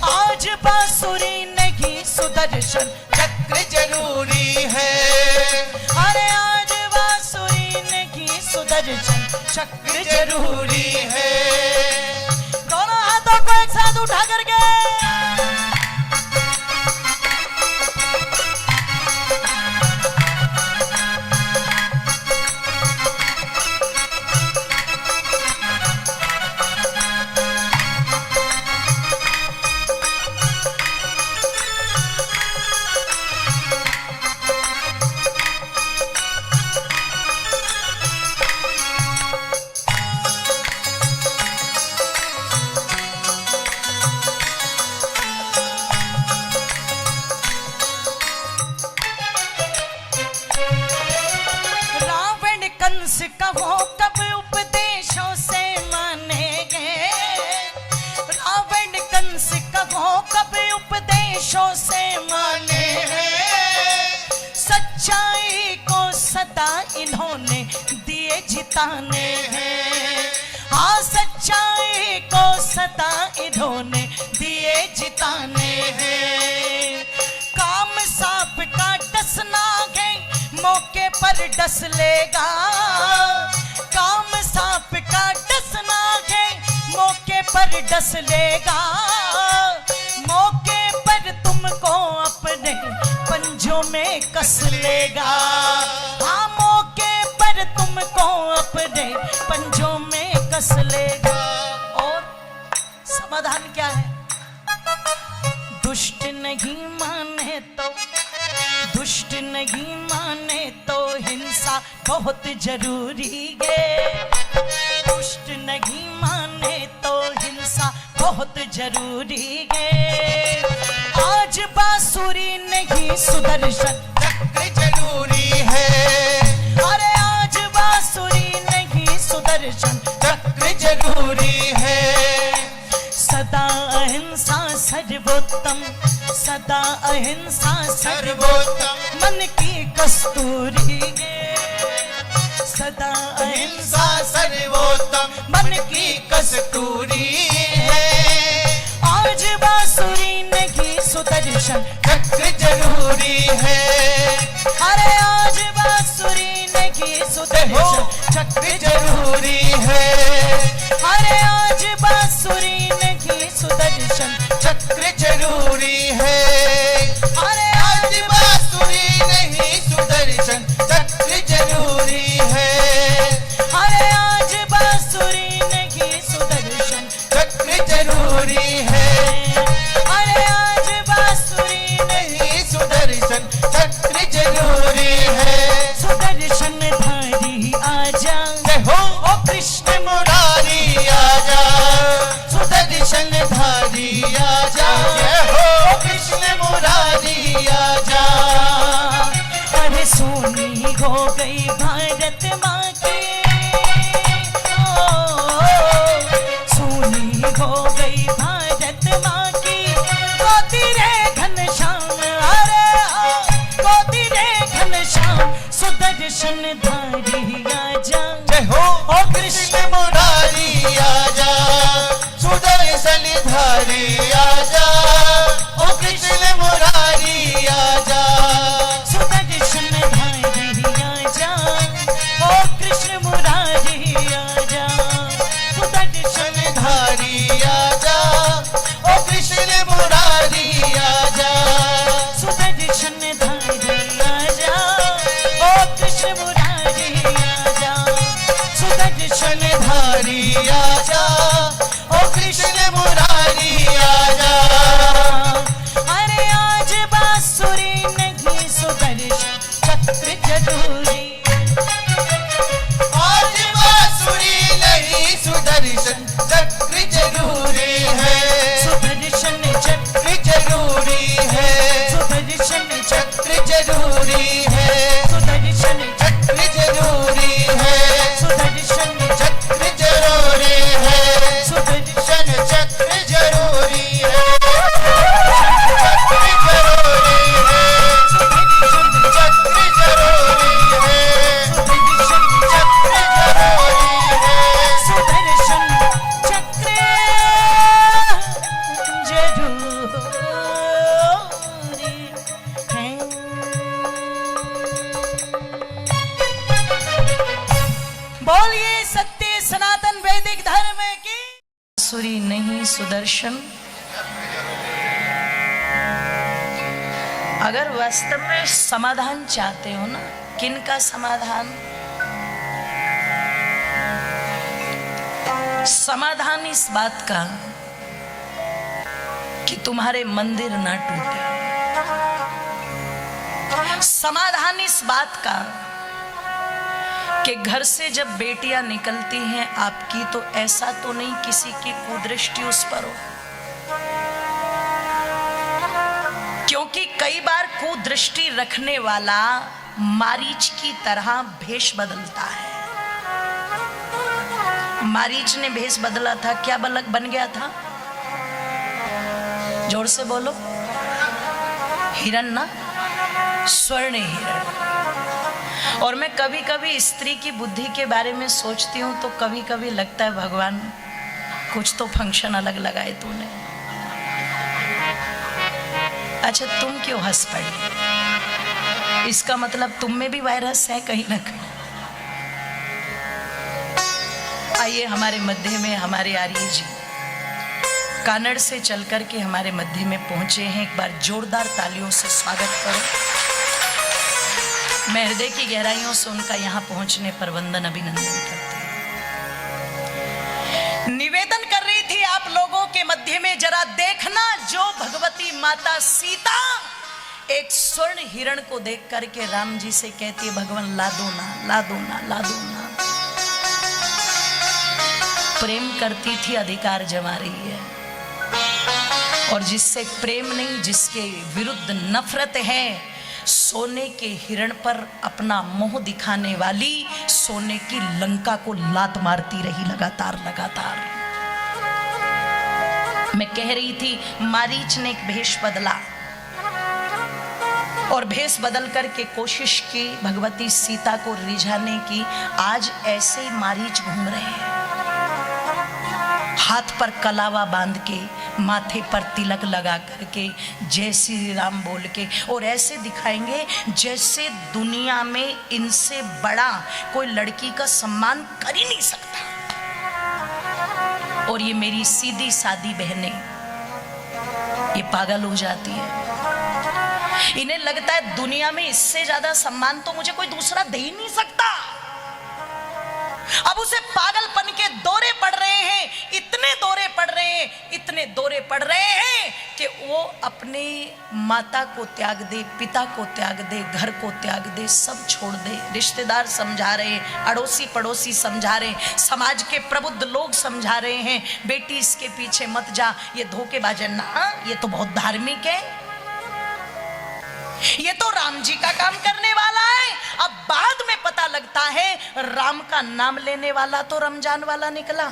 आज बांसुरी नहीं सुदर्शन चक्र जरूरी है। अरे आज बांसुरी नहीं सुदर्शन चक्र जरूरी है। दोनों हाथों को एक साथ उठा करके कहो कब उपदेशों से मानेंगे। रावण कंस कहो कब उपदेशों से मानेंगे। सच्चाई को सदा इन्होंने दिए जिताने हैं। हाँ सच्चाई को सदा इन्होंने दिए जिताने हैं। काम सांप का डसना है मौके पर डस लेगा। काम सांप का डसना है मौके पर डस लेगा। मौके पर तुमको अपने पंजों में कस लेगा। हाँ, मौके पर तुमको अपने पंजों में कस लेगा। और समाधान क्या है? दुष्ट नहीं माने तो, दुष्ट नहीं माने तो हिंसा बहुत जरूरी है। दुष्ट नहीं माने तो हिंसा बहुत जरूरी है। आज बांसुरी नहीं सुदर्शन चक्र जरूरी है। अरे आज बांसुरी नहीं सुदर्शन चक्र जरूरी है। सदा अहिंसा सर्वोत्तम, सदा अहिंसा सर्वोत्तम मन की कस्तूरी है। सदा अहिंसा अहिंसा सर्वोत्तम मन की कस्तूरी है। आज बांसुरी नहीं सुदर्शन चक्र जरूरी है। अरे आज बांसुरी नहीं सुदर्शन चक्र जरूरी है। अरे आज बांसुरी नहीं सुदर्शन चक्र जरूरी है। अरे आज बांसुरी नहीं सुदर्शन चक्र जरूरी है। अरे आज बांसुरी नहीं सुदर्शन चक्र जरूरी है। अरे आज बांसुरी नहीं सुदर्शन चक्र जरूरी है। सुदर्शन धारी आजा, जय हो ओ कृष्ण मुरारी आजा। सुदर्शन धारी आजा। जय हो ओ कृष्ण मुरारी आजा। अरे सोनी हो गई भारत माँ की, सोनी हो गई भारत माँ की। गोदी रे घनश्याम, अरे गोदी रे घनश्याम सुदर्शन धारी आजा। जय हो ओ कृष्ण मुरारी आजा। सुदर्शन धारी आजा। ओ कृष्ण मुरारी आजा। सुदर्शन धारी आजा, ओ कृष्ण मुरारी आजा। सुदर्शन धारी आजा। ओ कृष्ण मुरारी आजा। सुदर्शन धारी आजा, ओ कृष्ण मुरारी आजा। सुदर्शन धारी आजा। ओ कृष्ण मुरारी आजा। अरे आज बांसुरी नहीं सुदर्शन चक्र जरूरी। आज बांसुरी नहीं सुदर्शन चक्र जरूरी है। सुदर्शन चक्र चक्र जरूरी है। सुदर्शन चक्र चक्र जरूरी है। सुदर्शन चक्र जरूरी है। सुदर्शन चक्र जरूरी है। सुदर्शन चक्र जरूरी है। चक्र जरूरी है। चक्र जरूरी है। सुदर्शन चक्र जरूरी है। सुदर्शन चक्र जरूरी है। बोलिए सत्य सनातन वैदिक धर्म की। बांसुरी नहीं सुदर्शन। अगर वास्तव में समाधान चाहते हो ना, किन का समाधान? समाधान इस बात का कि तुम्हारे मंदिर ना टूटे। समाधान इस बात का कि घर से जब बेटियां निकलती हैं आपकी, तो ऐसा तो नहीं किसी की कुदृष्टि उस पर हो। क्योंकि कई बार कुदृष्टि रखने वाला मारीच की तरह भेष बदलता है। मारीच ने भेष बदला था, क्या बन गया था? जोर से बोलो। हिरण ना, स्वर्ण हिरण। और मैं कभी कभी स्त्री की बुद्धि के बारे में सोचती हूँ तो कभी कभी लगता है भगवान कुछ तो फंक्शन अलग लगाए तूने। अच्छा तुम क्यों हंस पड़ी? इसका मतलब तुम में भी वायरस है कहीं ना कहीं। आइए हमारे मध्य में हमारे आर्य जी कानड़ से चल कर के हमारे मध्य में पहुंचे हैं। एक बार जोरदार तालियों से स्वागत करो। मैं हृदय की गहराइयों से उनका यहाँ पहुंचने पर वंदन अभिनंदन करती हूं। निवेदन कर रही थी आप लोगों के मध्य में, जरा देखना जो भगवती माता सीता एक स्वर्ण हिरण को देख करके राम जी से कहती है, भगवान ला दो ना, ला दो ना, ला दो ना। प्रेम करती थी, अधिकार जमा रही है। और जिससे प्रेम नहीं, जिसके विरुद्ध नफरत है, सोने के हिरण पर अपना मोह दिखाने वाली सोने की लंका को लात मारती रही लगातार लगातार। मैं कह रही थी मारीच ने एक भेष बदला और भेष बदल करके कोशिश की भगवती सीता को रिझाने की। आज ऐसे ही मारीच घूम रहे हैं, हाथ पर कलावा बांध के, माथे पर तिलक लगा करके, जय श्री राम बोल के, और ऐसे दिखाएंगे जैसे दुनिया में इनसे बड़ा कोई लड़की का सम्मान कर ही नहीं सकता। और ये मेरी सीधी सादी बहनें, ये पागल हो जाती है। इन्हें लगता है दुनिया में इससे ज्यादा सम्मान तो मुझे कोई दूसरा दे ही नहीं सकता। अब उसे पागलपन के दौरे पड़ रहे हैं, इतने दौरे पड़ रहे हैं, इतने दौरे पड़ रहे हैं कि वो अपने माता को त्याग दे, पिता को त्याग दे, घर को त्याग दे, सब छोड़ दे। रिश्तेदार समझा रहे हैं, अड़ोसी पड़ोसी समझा रहे हैं, समाज के प्रबुद्ध लोग समझा रहे हैं, बेटी इसके पीछे मत जा, ये धोखेबाज है ना, ये तो बहुत धार्मिक है, ये तो राम जी का काम करने वाला है। अब बाद में पता लगता है राम का नाम लेने वाला तो रमजान वाला निकला।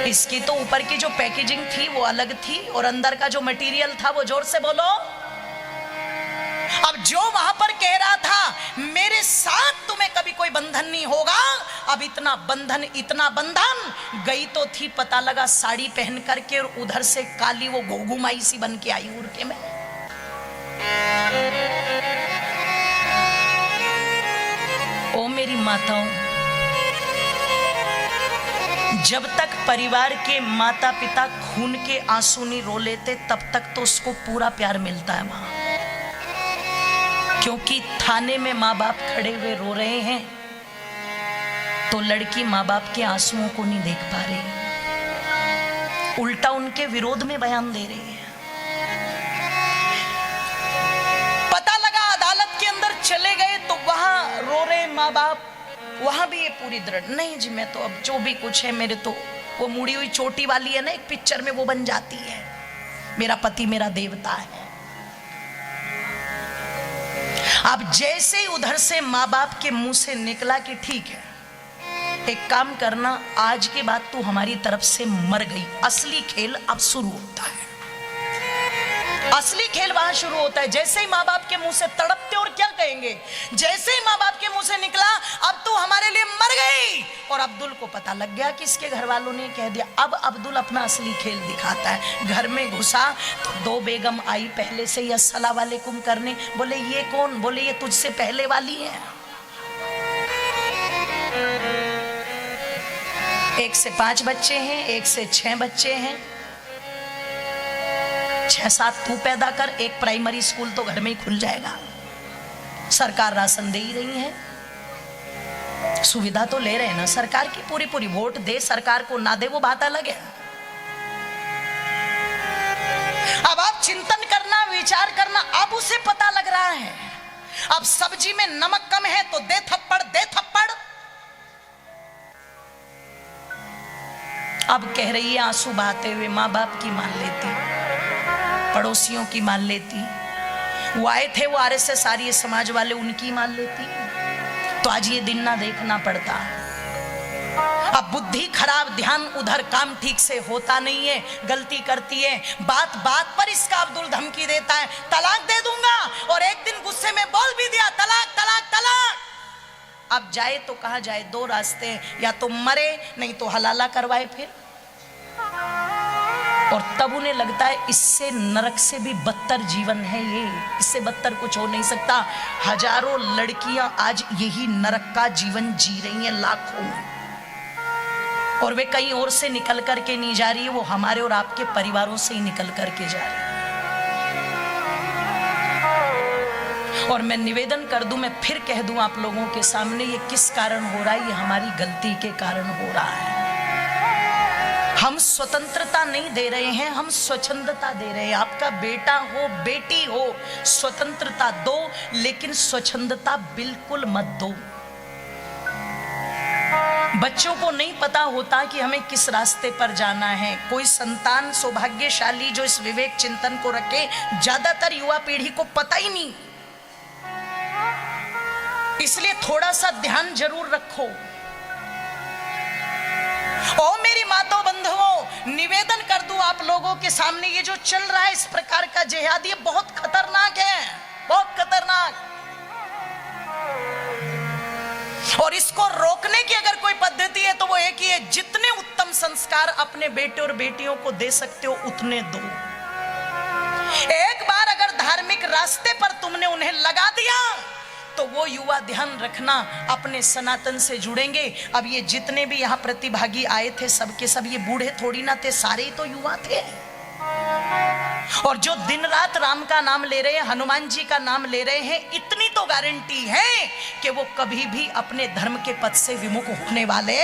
इसकी तो ऊपर की जो पैकेजिंग थी वो अलग थी और अंदर का जो मटेरियल था वो, जोर से बोलो। अब जो वहां पर कह रहा था मेरे साथ तुम्हें कभी कोई बंधन नहीं होगा, अब इतना बंधन, इतना बंधन। गई तो थी, पता लगा साड़ी पहन करके, और उधर से काली वो घोघुमाई सी बन के आई उड़ के। मैं ओ मेरी माताओं, जब तक परिवार के माता पिता खून के आंसू नहीं रो लेते तब तक तो उसको पूरा प्यार मिलता है वहां। क्योंकि थाने में माँ बाप खड़े हुए रो रहे हैं तो लड़की माँ बाप के आंसुओं को नहीं देख पा रही, उल्टा उनके विरोध में बयान दे रही है। पता लगा अदालत के अंदर चले गए तो वहां रो रहे माँ बाप, वहां भी ये पूरी दृढ़, नहीं जी मैं तो अब जो भी कुछ है, मेरे तो वो मुड़ी हुई चोटी वाली है ना एक पिक्चर में, वो बन जाती है, मेरा पति मेरा देवता है। अब जैसे ही उधर से माँ बाप के मुंह से निकला कि ठीक है एक काम करना, आज के बाद तू हमारी तरफ से मर गई, असली खेल अब शुरू होता है। असली खेल वहां शुरू होता है। जैसे ही माँ बाप के मुंह से तड़पते, और क्या कहेंगे, जैसे ही माँ बाप के मुंह से निकला अब तू हमारे लिए मर गई, और अब्दुल को पता लग गया कि इसके घर वालों ने कह दिया। अब अब्दुल अपना असली खेल दिखाता है। घर में घुसा तो दो बेगम आई पहले से ही अस्सलाम वालेकुम करने। बोले ये कौन? बोले ये तुझसे पहले वाली है। 1 से 5 बच्चे हैं, 1 से 6 बच्चे हैं, 6-7 तू पैदा कर, एक प्राइमरी स्कूल तो घर में ही खुल जाएगा। सरकार राशन दे ही रही है, सुविधा तो ले रहे हैं ना सरकार की पूरी पूरी। वोट दे सरकार को, ना दे वो बात अलग है। अब आप चिंतन करना, विचार करना, अब उसे पता लग रहा है अब सब्जी में नमक कम है तो दे थप्पड़, दे थप्पड़। अब कह रही है आंसू बहाते हुए, माँ बाप की मान लेती, पड़ोसियों की मान लेती, वो आए थे वो आरएसएस आर्य समाज वाले, उनकी मान लेती, तो आज ये दिन ना देखना पड़ता। अब बुद्धि खराब, ध्यान उधर, काम ठीक से होता नहीं है, गलती करती है। बात बात पर इसका अब्दुल धमकी देता है, तलाक दे दूंगा, और एक दिन गुस्से में बोल भी दिया तलाक तलाक तलाक। अब जाए तो कहां जाए? 2 रास्ते हैं, या तो मरे नहीं तो हलाला करवाए फिर। और तब उन्हें लगता है इससे नरक से भी बदतर जीवन है ये, इससे बदतर कुछ हो नहीं सकता। हजारों लड़कियां आज यही नरक का जीवन जी रही हैं, लाखों। और वे कहीं और से निकल करके नहीं जा रही है, वो हमारे और आपके परिवारों से ही निकल करके जा रही है। और मैं निवेदन कर दूं, मैं फिर कह दूं आप लोगों के सामने, ये किस कारण हो रहा है? ये हमारी गलती के कारण हो रहा है। हम स्वतंत्रता नहीं दे रहे हैं, हम स्वच्छंदता दे रहे हैं। आपका बेटा हो बेटी हो, स्वतंत्रता दो, लेकिन स्वच्छंदता बिल्कुल मत दो। बच्चों को नहीं पता होता कि हमें किस रास्ते पर जाना है। कोई संतान सौभाग्यशाली जो इस विवेक चिंतन को रखे, ज्यादातर युवा पीढ़ी को पता ही नहीं। इसलिए थोड़ा सा ध्यान जरूर रखो। ओ मेरी माताओं बंधुओं, निवेदन कर दूं आप लोगों के सामने, ये जो चल रहा है इस प्रकार का जिहाद, ये बहुत खतरनाक है, बहुत खतरनाक। और इसको रोकने की अगर कोई पद्धति है तो वो एक ही है, जितने उत्तम संस्कार अपने बेटे और बेटियों को दे सकते हो उतने दो। एक बार अगर धार्मिक रास्ते पर तुमने उन्हें लगा दिया तो वो युवा, ध्यान रखना, अपने सनातन से जुड़ेंगे। अब ये जितने भी यहाँ प्रतिभागी आए थे, सबके सब ये बूढ़े थोड़ी ना थे, सारे ही तो युवा थे। और जो दिन रात राम का नाम ले रहे हैं, हनुमान जी का नाम ले रहे हैं, इतनी तो गारंटी है कि वो कभी भी अपने धर्म के पथ से विमुख होने वाले।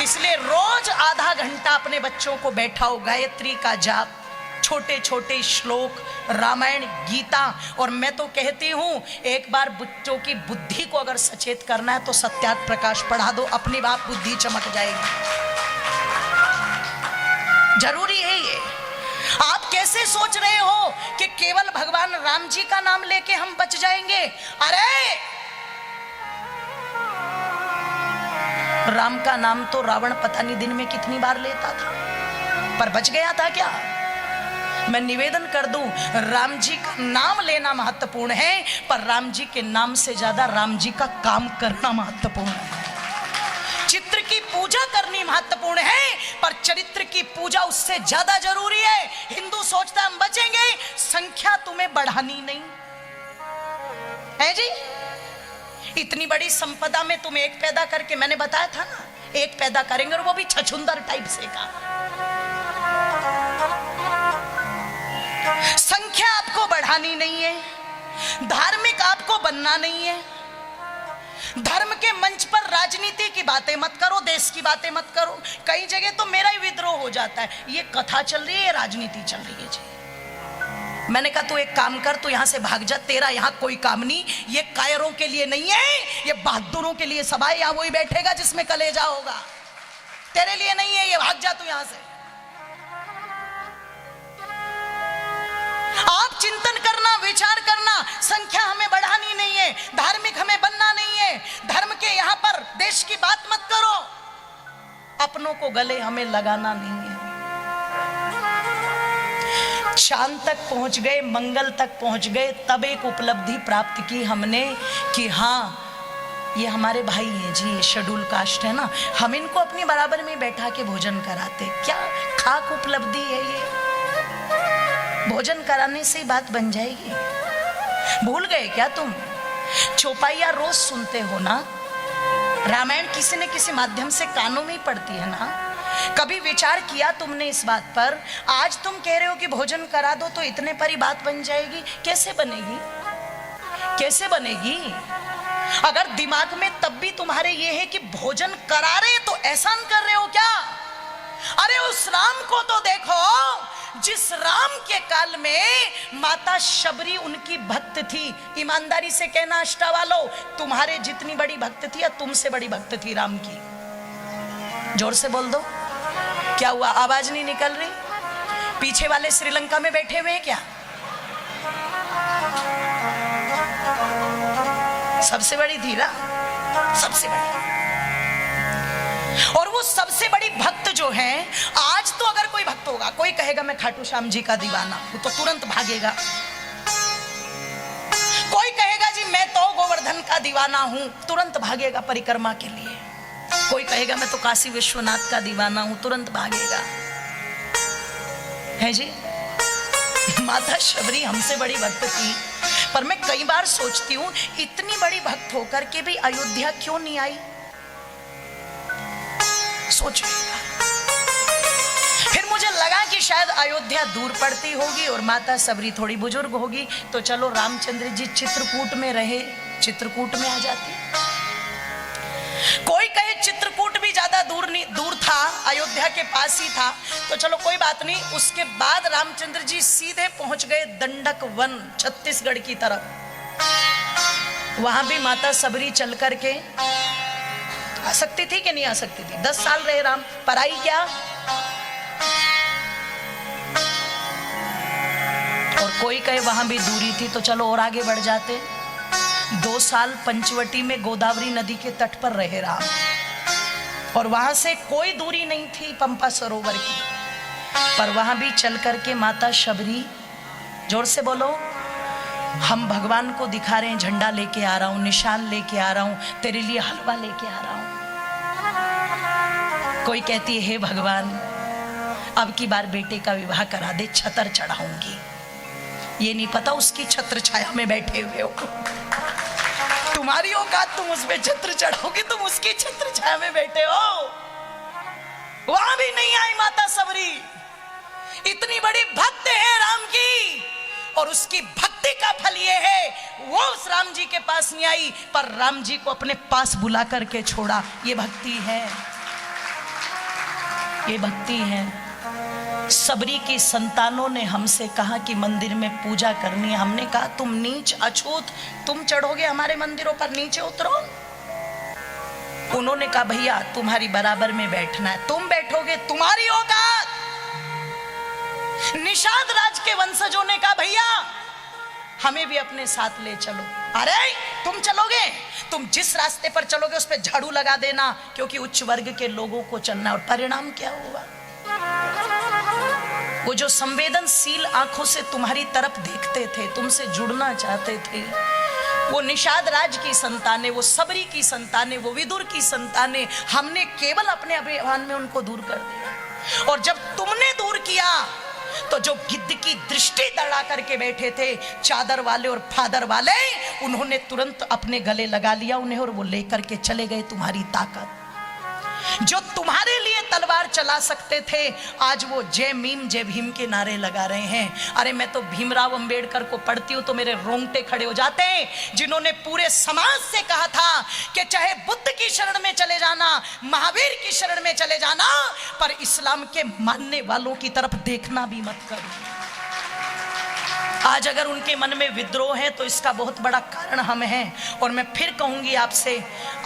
इसलिए रोज आधा घंटा अपने बच्चों को बैठाओ, गायत्री का जाप, छोटे छोटे श्लोक, रामायण, गीता। और मैं तो कहती हूं, एक बार बच्चों की बुद्धि को अगर सचेत करना है तो सत्याग्रह प्रकाश पढ़ा दो, अपनी बात बुद्धि चमक जाएगी। जरूरी है ये। आप कैसे सोच रहे हो कि केवल भगवान राम जी का नाम लेके हम बच जाएंगे? अरे राम का नाम तो रावण पता नहीं दिन में कितनी बार लेता था, पर बच गया था क्या? मैं निवेदन कर दूं, राम जी का नाम लेना महत्वपूर्ण है, पर राम जी के नाम से ज्यादा राम जी का काम करना महत्वपूर्ण है। चित्र की पूजा करनी महत्वपूर्ण है, पर चरित्र की पूजा उससे ज्यादा जरूरी है। हिंदू सोचता है हम बचेंगे, संख्या तुम्हें बढ़ानी नहीं है जी। इतनी बड़ी संपदा में तुम एक पैदा करके, मैंने बताया था ना, एक पैदा करेंगे और वो भी छछुंदर टाइप से का। संख्या आपको बढ़ानी नहीं है, धार्मिक आपको बनना नहीं है। धर्म के मंच पर राजनीति की बातें मत करो, देश की बातें मत करो। कई जगह तो मेरा ही विद्रोह हो जाता है, ये कथा चल रही है, राजनीति चल रही है जी। मैंने कहा तू एक काम कर, तू यहां से भाग जा, तेरा यहां कोई काम नहीं। ये कायरों के लिए नहीं है, ये बहादुरों के लिए सभा है, यहां वही बैठेगा जिसमें कलेजा होगा। तेरे लिए नहीं है, ये भाग जा तू यहां से। आप चिंतन करना, विचार करना, संख्या हमें बढ़ानी नहीं है, धार्मिक हमें बनना नहीं है। धर्म के यहां पर देश की बात मत करो, अपनों को गले हमें लगाना नहीं है। चांद तक पहुंच गए, मंगल तक पहुंच गए, तब एक उपलब्धि प्राप्त की हमने कि हाँ ये हमारे भाई हैं जी, ये शेड्यूल कास्ट है ना, हम इनको अपनी बराबर में बैठा के भोजन कराते। क्या खाक उपलब्धि है ये? भोजन कराने से ही बात बन जाएगी? भूल गए क्या तुम? चौपाइया रोज सुनते हो ना, रामायण किसी न किसी माध्यम से कानों में ही पड़ती है ना। कभी विचार किया तुमने इस बात पर? आज तुम कह रहे हो कि भोजन करा दो तो इतने पर ही बात बन जाएगी। कैसे बनेगी? कैसे बनेगी? अगर दिमाग में तब भी तुम्हारे ये है कि भोजन करा रहे तो एहसान कर रहे हो क्या? अरे उस राम को तो देखो जिस राम के काल में माता शबरी उनकी भक्त थी। ईमानदारी से कहना अष्टा वालों, तुम्हारे जितनी बड़ी भक्त थी या तुमसे बड़ी भक्त थी राम की? जोर से बोल दो। क्या हुआ, आवाज नहीं निकल रही? पीछे वाले श्रीलंका में बैठे हुए हैं क्या? सबसे बड़ी थी ना, सबसे बड़ी। और वो सबसे बड़ी भक्त जो है, आज तो अगर कोई भक्त होगा, कोई कहेगा मैं खाटू श्याम जी का दीवाना हूं, तो तुरंत भागेगा। कोई कहेगा जी मैं तो गोवर्धन का दीवाना हूं, तुरंत भागेगा परिक्रमा के लिए। कोई कहेगा मैं तो काशी विश्वनाथ का दीवाना हूं, तुरंत भागेगा। है जी, माता शबरी हमसे बड़ी भक्त थी, पर मैं कई बार सोचती हूं इतनी बड़ी भक्त होकर के भी अयोध्या क्यों नहीं आई? सोचो। फिर मुझे लगा कि शायद अयोध्या दूर पड़ती होगी और माता सबरी थोड़ी बुजुर्ग होगी, तो चलो रामचंद्र जी चित्रकूट में रहे, चित्रकूट में आ जाती। कोई कहे चित्रकूट भी ज्यादा दूर था, अयोध्या के पास ही था, तो चलो कोई बात नहीं। उसके बाद रामचंद्र जी सीधे पहुंच गए दंडक वन, छत्तीसगढ़ की तरफ। वहां भी माता सबरी चल करके आ सकती थी कि नहीं आ सकती थी? 10 साल रहे राम, पर आई क्या? और कोई कहे वहां भी दूरी थी, तो चलो और आगे बढ़ जाते। 2 साल पंचवटी में गोदावरी नदी के तट पर रहे राम, और वहां से कोई दूरी नहीं थी पंपा सरोवर की, पर वहां भी चल करके माता शबरी, जोर से बोलो, हम भगवान को दिखा रहे हैं, झंडा लेके आ रहा हूं, निशान लेके आ रहा हूं, तेरे लिए हलवा लेके आ रहा हूं। कोई कहती है हे भगवान, अब की बार बेटे का विवाह करा दे, छतर चढ़ाऊंगी। ये नहीं पता उसकी छत्र छाया में बैठे हुए हो, तुम्हारी औकात, तुम उस पे छत्र चढ़ोगे, तुम उसकी छत्र छाया में बैठे हो। वहां भी नहीं आई माता सबरी। इतनी बड़ी भक्त है राम की, और उसकी भक्ति का फल ये है वो उस राम जी के पास नहीं आई, पर राम जी को अपने पास बुला करके छोड़ा। ये भक्ति है, ये भक्ति है। सबरी की संतानों ने हमसे कहा कि मंदिर में पूजा करनी है। हमने कहा तुम नीच अछूत, तुम चढ़ोगे हमारे मंदिरों पर, नीचे उतरो। उन्होंने कहा भैया तुम्हारी बराबर में बैठना है, तुम बैठोगे तुम्हारी औकात। निषाद राज के वंशजों ने कहा भैया हमें भी अपने साथ ले चलो। अरे तुम चलोगे, तुम जिस रास्ते पर चलोगे उस पर झाड़ू लगा देना, क्योंकि उच्च वर्ग के लोगों को चलना। और परिणाम क्या हुआ? वो जो संवेदनशील आंखों से तुम्हारी तरफ देखते थे, तुमसे जुड़ना चाहते थे, वो निषाद राज की संतानें, वो सबरी की संतानें, वो विदुर की संतानें, हमने केवल अपने अभिमान में उनको दूर कर दिया। और जब तुमने दूर किया तो जो गिद्ध की दृष्टि दड़ा करके बैठे थे, चादर वाले और फादर वाले, उन्होंने तुरंत अपने गले लगा लिया उन्हें, और वो लेकर के चले गए तुम्हारी ताकत। जो तुम्हारे लिए तलवार चला सकते थे, आज वो जय भीम के नारे लगा रहे हैं। अरे मैं तो भीमराव अंबेडकर को पढ़ती हूँ तो मेरे रोंगटे खड़े हो जाते हैं, जिन्होंने पूरे समाज से कहा था कि चाहे बुद्ध की शरण में चले जाना, महावीर की शरण में चले जाना, पर इस्लाम के मानने वालों की तरफ देखना भी मत करो। आज अगर उनके मन में विद्रोह है तो इसका बहुत बड़ा कारण हम हैं। और मैं फिर कहूंगी आपसे,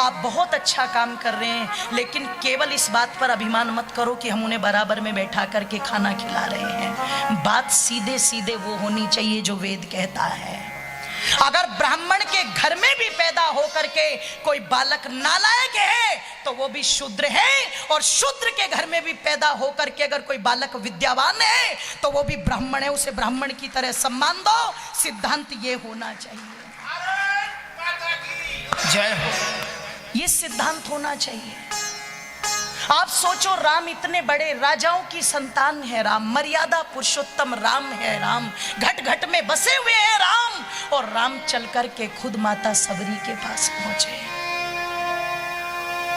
आप बहुत अच्छा काम कर रहे हैं, लेकिन केवल इस बात पर अभिमान मत करो कि हम उन्हें बराबर में बैठा करके खाना खिला रहे हैं। बात सीधे सीधे वो होनी चाहिए जो वेद कहता है। अगर ब्राह्मण के घर में भी पैदा होकर के कोई बालक नालायक है तो वो भी शूद्र है, और शूद्र के घर में भी पैदा होकर के अगर कोई बालक विद्यावान है तो वो भी ब्राह्मण है, उसे ब्राह्मण की तरह सम्मान दो। सिद्धांत ये होना चाहिए। जय हो। ये सिद्धांत होना चाहिए। आप सोचो, राम इतने बड़े राजाओं की संतान है, राम मर्यादा पुरुषोत्तम राम है, राम घट घट में बसे हुए हैं राम, और राम चल करके खुद माता सबरी के पास पहुंचे।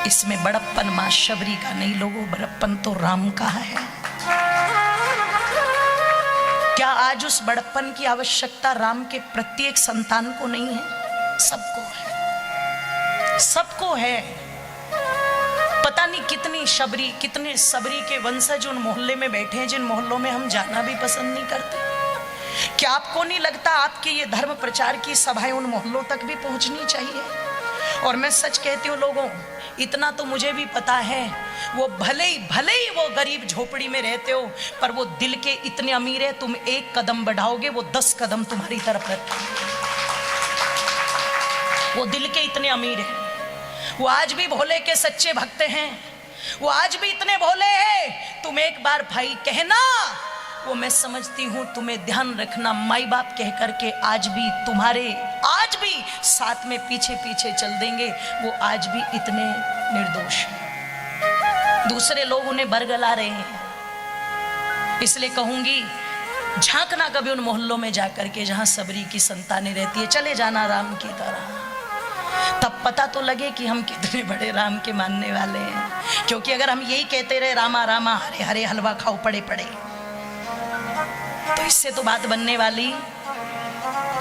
इसमें बड़प्पन मां शबरी का नहीं लोगों, बड़प्पन तो राम का है। क्या आज उस बड़प्पन की आवश्यकता राम के प्रत्येक संतान को नहीं है? सबको है, सबको है। पता नहीं कितने सबरी के वंशज उन मोहल्ले में बैठे हैं जिन मोहल्लों में हम जाना भी पसंद नहीं करते। क्या आपको नहीं लगता आपके ये धर्म प्रचार की सभाएं उन मोहल्लों तक भी पहुंचनी चाहिए? और मैं सच कहती हूँ लोगों, इतना तो मुझे भी पता है, वो भले ही वो गरीब झोपड़ी में रहते हो, पर वो दिल के इतने अमीर है, तुम 1 कदम बढ़ाओगे वो 10 कदम तुम्हारी तरफ रखेंगे। वो दिल के इतने अमीर है, वो आज भी भोले के सच्चे भक्त हैं, वो आज भी इतने भोले हैं। तुम एक बार भाई कहना, वो मैं समझती हूँ तुम्हें ध्यान रखना, माई बाप कह करके आज भी तुम्हारे, आज भी साथ में पीछे पीछे चल देंगे। वो आज भी इतने निर्दोष हैं। दूसरे लोग उन्हें बरगला रहे हैं। इसलिए कहूंगी, झांकना कभी उन मोहल्लों में जाकर के जहां सबरी की संतानें रहती है, चले जाना राम की तरह। तब पता तो लगे कि हम कितने बड़े राम के मानने वाले हैं। क्योंकि अगर हम यही कहते रहे रामा रामा हरे हरे हलवा खाओ पड़े पड़े, तो इससे तो बात बनने वाली।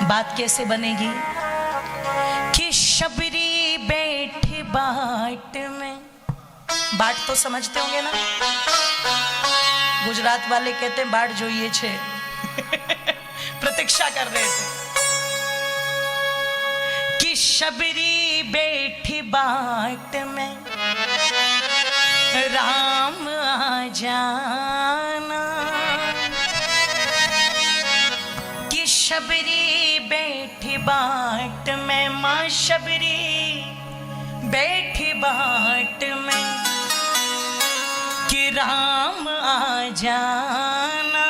बात कैसे बनेगी कि शबरी बैठी बाट में, बाट तो समझते होंगे ना, गुजरात वाले कहते हैं बाट जोइए छे। प्रतीक्षा कर रहे थे कि शबरी बैठी बाट में राम आ जाना, कि शबरी बैठी बाट में, माँ शबरी बैठी बाट में कि राम आ जाना,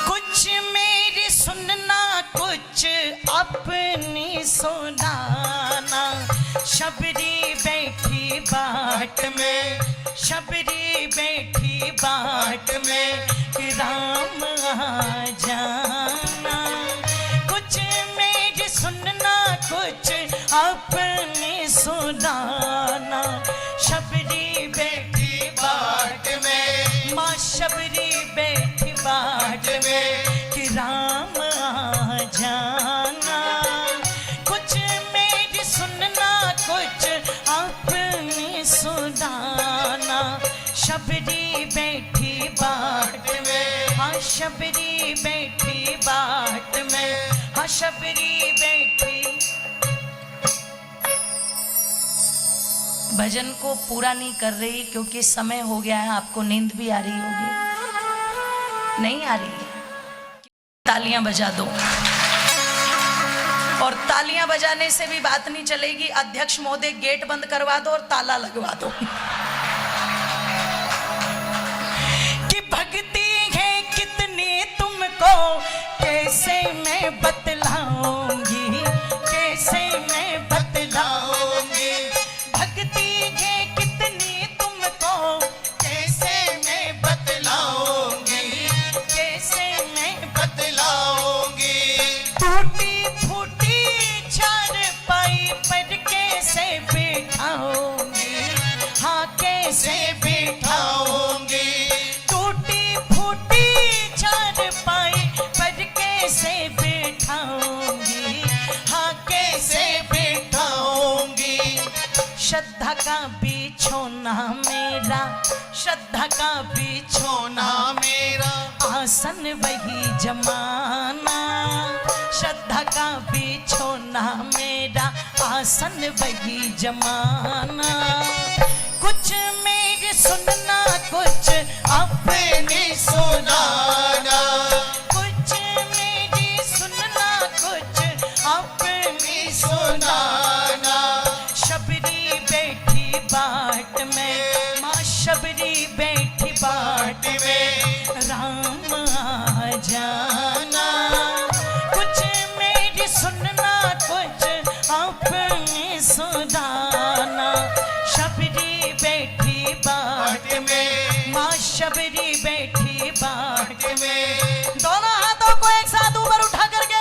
कुछ मेरी सुनना कुछ अपनी सुनाना। शबरी बैठी बाट में, शबरी बैठी बाट में कि राम आ जाना, कुछ मेरी सुनना कुछ अपनी सुनाना। शबरी बैठी बाट में, माँ शबरी बैठी बाट में कि राम आ जाना, कुछ मेरी सुनना कुछ अपनी सुनाना। शबरी बैठी बाट में, हाँ शबरी बैठी बाट में, हाँ शबरी बैठी। भजन को पूरा नहीं कर रही क्योंकि समय हो गया है, आपको नींद भी आ रही होगी, नहीं आ रही है? तालियां बजा दो। और तालियां बजाने से भी बात नहीं चलेगी, अध्यक्ष महोदय गेट बंद करवा दो और ताला लगवा दो। कि भक्ति है कितनी तुमको कैसे मैं बतलाऊंगी, कैसे मैं बतलाऊंगी। भक्ति है कितनी तुमको कैसे मैं बतलाऊंगी, कैसे मैं बतलाऊंगी। टूटी फूटी चारपाई पर कैसे बिठाऊंगी, हाँ कैसे बिठाऊंगी। टूटी फूटी चारपाई पर कैसे बिठाऊंगी, हाँ कैसे बिठाऊंगी। श्रद्धा का बिछोना मेरा, श्रद्धा का बिछोना मेरा, आसन वही जमाना। श्रद्धा का बिछोना मेरा, आसन वही जमाना। कुछ मेरी सुनना कुछ अपनी सुनाना, कुछ मेरी सुनना कुछ अपनी सुनाना। शबरी बैठी बाट में, माँ शबरी बैठी बाट में राम आ जाना, कुछ मेरी सुनना कुछ अपनी सुनाना। शबरी बैठी बाट में, माँ शबरी बैठी बाट में। दोनों हाथों को एक साथ ऊपर उठा करके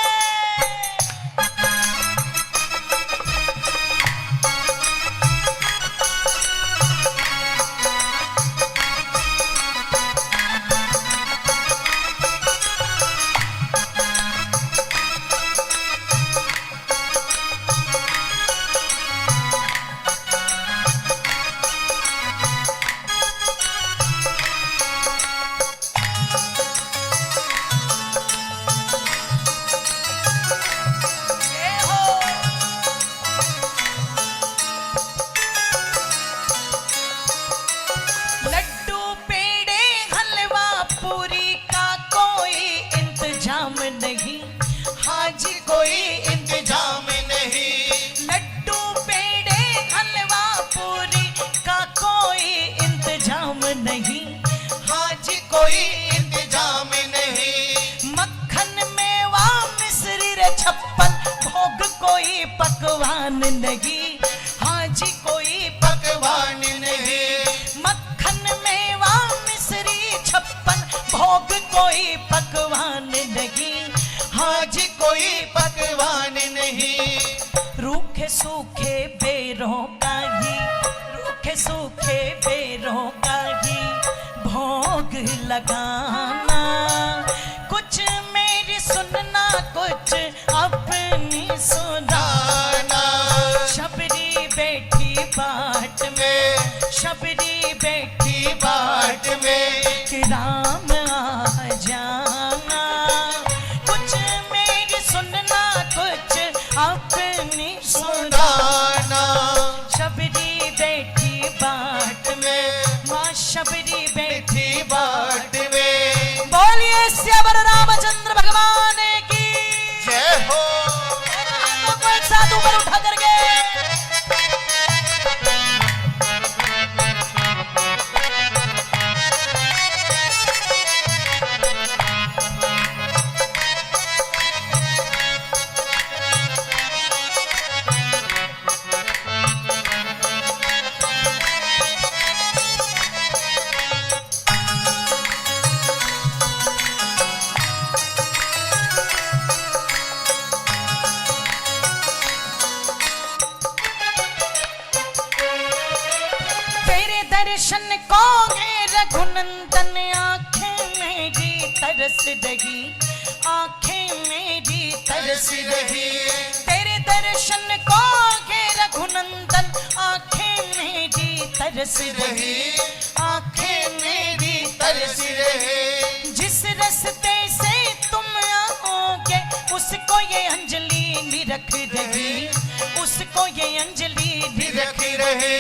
नहीं, हाजी कोई इंतजाम नहीं। लड्डू पेड़े हलवा पूरी का कोई इंतजाम नहीं, हाजी कोई इंतजाम नहीं। मक्खन मेवा मिश्री रे छप्पन भोग कोई पकवान नहीं, हाजी कोई पकवान नहीं। मक्खन मेवा मिश्री छप्पन भोग कोई पकवान नहीं, हाजी कोई पकवान नहीं। रूख सूखे बेरों का ही, रूखे सूखे बेरों का ही भोग लगाना। कुछ मेरी सुनना, कुछ अपनी सुनाना। शबरी बैठी बाट में, शबरी बैठी बाट में, कि राम आ जाना। कुछ मेरी सुनना, कुछ अपनी सुनाना। शबरी बैठी बाट में, माँ शबरी बैठी बाट में। बोलिए श्यावर रामचंद्र भगवान की जय हो। तो एक साथ ऊपर उठा करके दर्शन को है रघुनंदन, आंखें मेरी तरस रही, आंखें मेरी तरस रही। तेरे दर्शन को है रघुनंदन, आंखें मेरी तरस रही, आंखें मेरी तरस रही। जिस रास्ते से तुम आओगे उसको ये अंजलि निरख रही, उसको ये अंजलि निरख रही।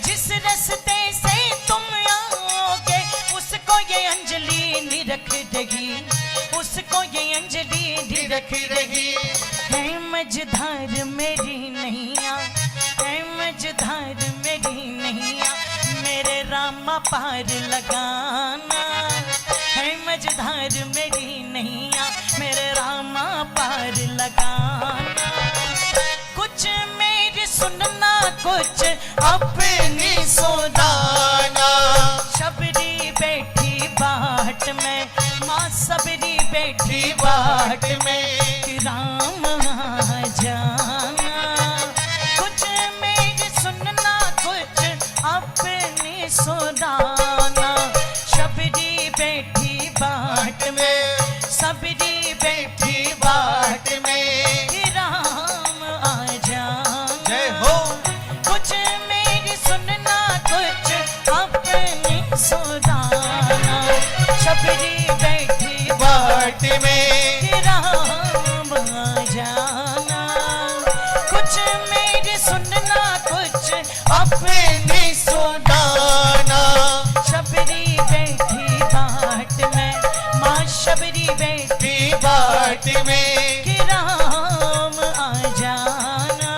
जिस रास्ते से तुम आओगे उसको ये अंजलि निरख रही, उसको ये अंजलि निरख रही। है मझधार मेरी नैया, है मझधार मेरी नैया, मेरे रामा पार लगाना। है मझधार मेरी नैया, मेरे रामा पार लगाना। कुछ मेरी सुनना, कुछ अपनी सुनाना। शबरी बैठी बाट में, माँ सबरी बैठी बाट में, कि राम आ जाना। कुछ मेरी सुनना, कुछ अपनी सुनाना। शबरी बैठी बाट में, सबरी बैठी बाट में, कि राम आ जाना। जय हो। कुछ मेरी सुनना, कुछ अपनी सुनाना। शबरी बैठी बाट में, कि राम आ जाना। कुछ मेरी सुनना, कुछ अपनी सुनाना। शबरी बैठी बाट में, माँ शबरी बैठी बाट में, कि राम आ जाना।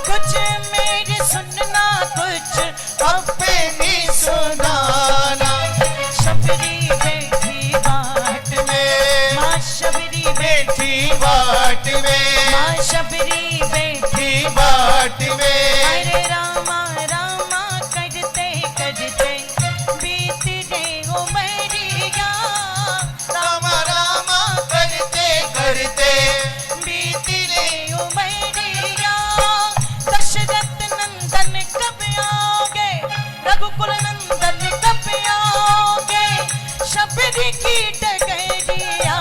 कुछ मेरी सुनना, कुछ अपनी सुनाना। शबरी बैठी बाट में, माँ शबरी बैठी बाट में, माँ शबरी बैठी बाट में। अरे रामा रामा करते करते बीत गए उमरिया। रामा रामा करते करते बीत गए उमरिया। दशरथ नंदन कब आओगे, रघुकुल नंदन कब आओगे। शबरी की डगरिया।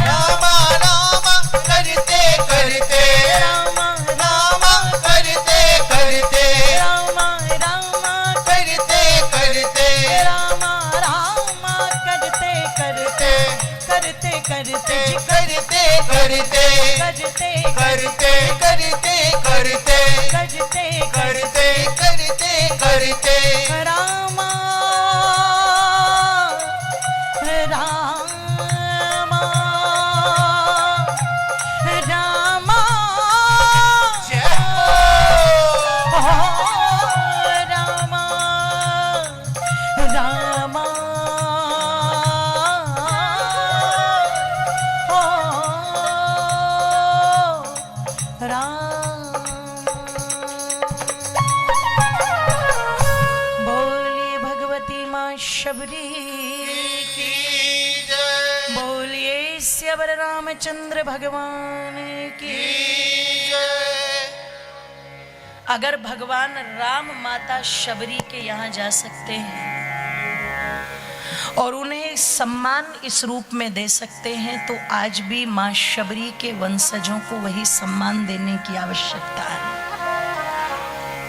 रामा रामा करते करते, रामा रामा करते करते, रामा रामा करते करते, रामा रामा करते करते करते करते जी करते करते, करते करते करते करते, करते करते करते करते। रामा रामा रामा। जय हो। रामा रामा बोलिए भगवती माँ शबरी की जय, बोलिए श्यावर रामचंद्र भगवान की। की जय। अगर भगवान राम माता शबरी के यहाँ जा सकते हैं और उन्हें सम्मान इस रूप में दे सकते हैं, तो आज भी माँ शबरी के वंशजों को वही सम्मान देने की आवश्यकता है।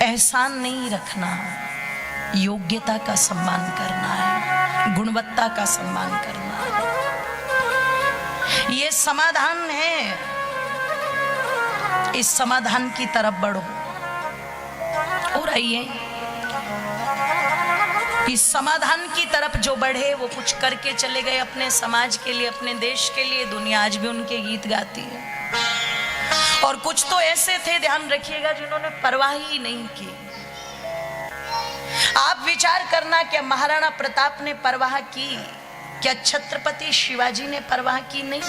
एहसान नहीं रखना, योग्यता का सम्मान करना है, गुणवत्ता का सम्मान करना है। ये समाधान है, इस समाधान की तरफ बढ़ो और आइए इस समाधान की तरफ जो बढ़े वो कुछ करके चले गए अपने समाज के लिए, अपने देश के लिए। दुनिया आज भी उनके गीत गाती है। और कुछ तो ऐसे थे, ध्यान रखिएगा, जिन्होंने परवाह ही नहीं की। आप विचार करना, क्या महाराणा प्रताप ने परवाह की? क्या छत्रपति शिवाजी ने परवाह की? नहीं।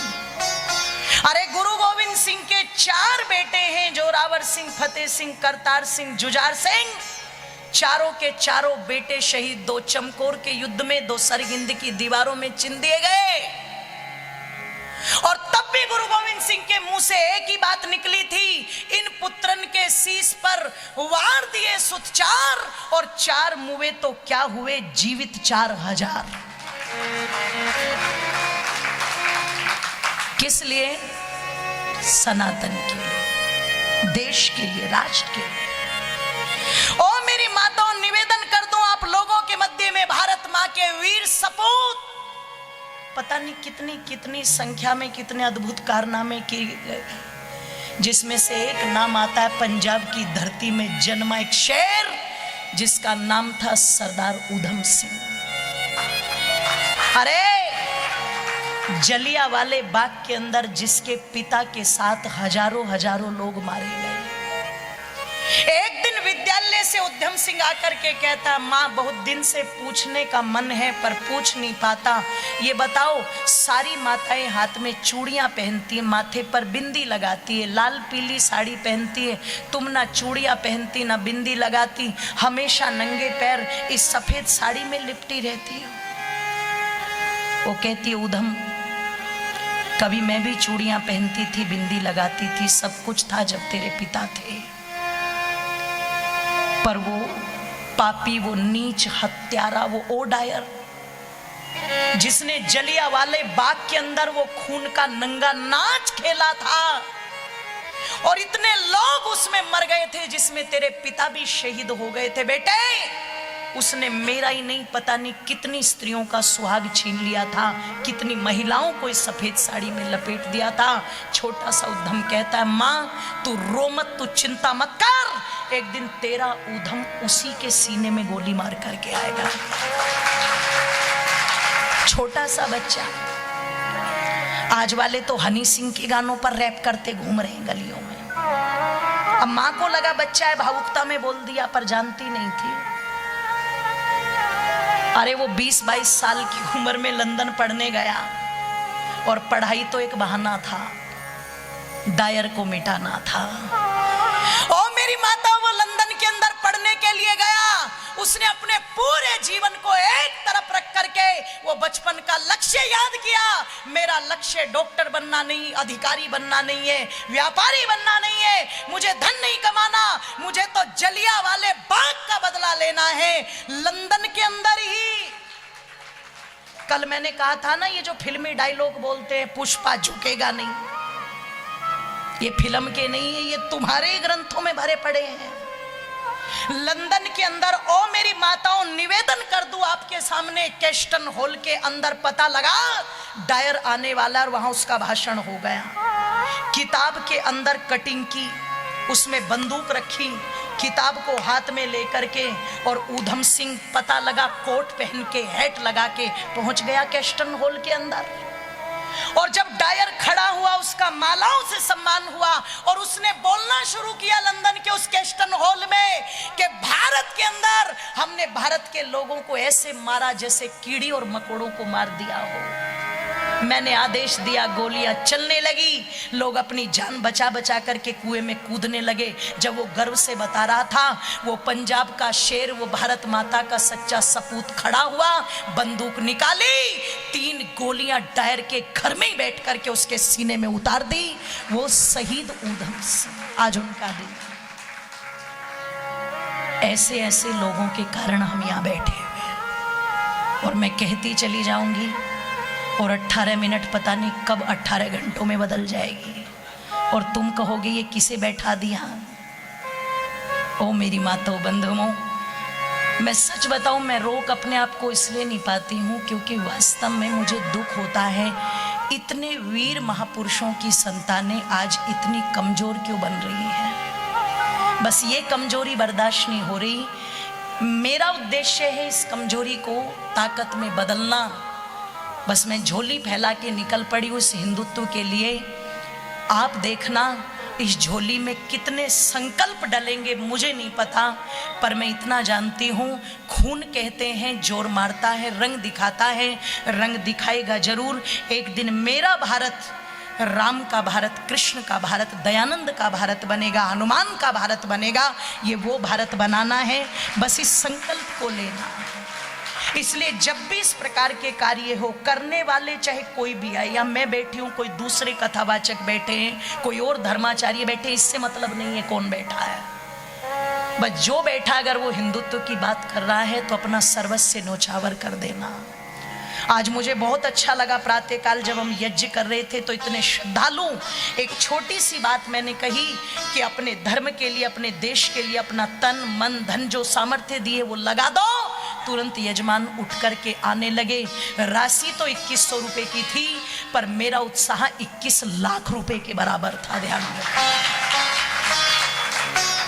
अरे गुरु गोविंद सिंह के 4 बेटे हैं, जोरावर सिंह, फतेह सिंह, करतार सिंह, जुझार सिंह। चारों के चारों बेटे शहीद 2 चमकौर के युद्ध में 2 सरहिंद की दीवारों में चिन दिए गए। और तब भी गुरु गोविंद सिंह के मुंह से एक ही बात निकली थी, इन पुत्रन के शीश पर वार दिए सुत 4 और 4 मुए तो क्या हुए, जीवित 4000। किस लिए? सनातन के लिए, देश के लिए, राष्ट्र के लिए। ओ मेरी माताओं, निवेदन कर दूं आप लोगों के मध्य में, भारत मां के वीर सपूत पता नहीं कितनी कितनी संख्या में कितने अद्भुत कारनामे किए गए, जिसमें से एक नाम आता है पंजाब की धरती में जन्मा एक शेर, जिसका नाम था सरदार ऊधम सिंह। अरे जलियांवाले बाग के अंदर जिसके पिता के साथ हजारों हजारों लोग मारे गए, एक दिन विद्यालय से उधम सिंह आकर के कहता, माँ बहुत दिन से पूछने का मन है पर पूछ नहीं पाता। ये बताओ, सारी माताएं हाथ में चूड़ियां पहनती है, माथे पर बिंदी लगाती है, लाल पीली साड़ी पहनती है, तुम ना चूड़ियां पहनती ना बिंदी लगाती, हमेशा नंगे पैर इस सफेद साड़ी में लिपटी रहती हो। वो कहती है, उधम कभी मैं भी चूड़ियां पहनती थी, बिंदी लगाती थी, सब कुछ था जब तेरे पिता थे, पर वो पापी, वो नीच हत्यारा, वो ओडायर जिसने जलियांवाले बाग के अंदर वो खून का नंगा नाच खेला था और इतने लोग उसमें मर गए थे, जिसमें तेरे पिता भी शहीद हो गए थे बेटे, उसने मेरा ही नहीं पता नहीं कितनी स्त्रियों का सुहाग छीन लिया था, कितनी महिलाओं को इस सफेद साड़ी में लपेट दिया था। छोटा सा उधम कहता है, माँ तू रो मत, तू चिंता मत कर, एक दिन तेरा उधम उसी के सीने में गोली मार करके आएगा। छोटा सा बच्चा। आज वाले तो हनी सिंह के गानों पर रैप करते घूम रहे हैं गलियों में। अब माँ को लगा बच्चा है, भावुकता में बोल दिया, पर जानती नहीं थी। अरे वो 20-22 साल की उम्र में लंदन पढ़ने गया और पढ़ाई तो एक बहाना था, डायर को मिटाना था। ओ मेरी माता, वो लंदन के अंदर पढ़ने के लिए गया, उसने अपने पूरे जीवन को एक तरफ रख करके वो बचपन का लक्ष्य याद किया। मेरा लक्ष्य डॉक्टर बनना नहीं, अधिकारी बनना नहीं है, व्यापारी बनना नहीं है, मुझे धन नहीं कमाना, मुझे तो जलियांवाले बाग का बदला लेना है लंदन के अंदर ही। कल मैंने कहा था ना, ये जो फिल्मी डायलॉग बोलते हैं, पुष्पा झुकेगा नहीं, ये फिल्म के नहीं है, ये तुम्हारे ग्रंथों में भरे पड़े हैं। लंदन के अंदर, ओ मेरी माताओं, निवेदन कर दूं आपके सामने, कैस्टन हॉल के अंदर पता लगा डायर आने वाला और वहां उसका भाषण हो गया। किताब के अंदर कटिंग की, उसमें बंदूक रखी, किताब को हाथ में लेकर के, और ऊधम सिंह पता लगा कोट पहन के, हैट लगा के पहुंच गया कैस्टन हॉल के अंदर। और जब डायर खड़ा हुआ, उसका मालाओं से सम्मान हुआ और उसने बोलना शुरू किया लंदन के उस कैस्टन हॉल में कि भारत के अंदर हमने भारत के लोगों को ऐसे मारा जैसे कीड़ी और मकोड़ों को मार दिया हो। मैंने आदेश दिया, गोलियां चलने लगी, लोग अपनी जान बचा बचा करके कुएं में कूदने लगे। जब वो गर्व से बता रहा था, वो पंजाब का शेर, वो भारत माता का सच्चा सपूत खड़ा हुआ, बंदूक निकाली, 3 गोलियां डायर के घर में ही बैठ करके उसके सीने में उतार दी। वो शहीद ऊधम सिंह, आज उनका दिन। ऐसे ऐसे लोगों के कारण हम यहाँ बैठे हुए हैं। और मैं कहती चली जाऊंगी और 18 मिनट पता नहीं कब 18 घंटों में बदल जाएगी और तुम कहोगे ये किसे बैठा दिया। ओ मेरी माताओं बंधुओं, मैं सच बताऊं, मैं रोक अपने आप को इसलिए नहीं पाती हूं क्योंकि वास्तव में मुझे दुख होता है इतने वीर महापुरुषों की संतानें आज इतनी कमजोर क्यों बन रही हैं। बस ये कमजोरी बर्दाश्त नहीं हो रही। मेरा उद्देश्य है इस कमजोरी को ताकत में बदलना। बस मैं झोली फैला के निकल पड़ी उस हिंदुत्व के लिए। आप देखना इस झोली में कितने संकल्प डलेंगे मुझे नहीं पता, पर मैं इतना जानती हूँ, खून कहते हैं जोर मारता है, रंग दिखाता है, रंग दिखाएगा जरूर। एक दिन मेरा भारत राम का भारत, कृष्ण का भारत, दयानंद का भारत बनेगा, हनुमान का भारत बनेगा। ये वो भारत बनाना है, बस इस संकल्प को लेना। इसलिए जब भी इस प्रकार के कार्य हो, करने वाले चाहे कोई भी आए, या मैं बैठी हूँ, कोई दूसरे कथावाचक बैठे हैं, कोई और धर्माचार्य बैठे, इससे मतलब नहीं है कौन बैठा है। बस जो बैठा अगर वो हिंदुत्व की बात कर रहा है तो अपना सर्वस्व न्योछावर कर देना। आज मुझे बहुत अच्छा लगा प्रातःकाल जब हम यज्ञ कर रहे थे तो इतने श्रद्धालु, एक छोटी सी बात मैंने कही कि अपने धर्म के लिए, अपने देश के लिए अपना तन मन धन जो सामर्थ्य दिए वो लगा दो। तुरंत यजमान उठ करके आने लगे। राशि तो 2100 रुपए की थी, पर मेरा उत्साह 21 लाख रुपए के बराबर था। ध्यान रखो।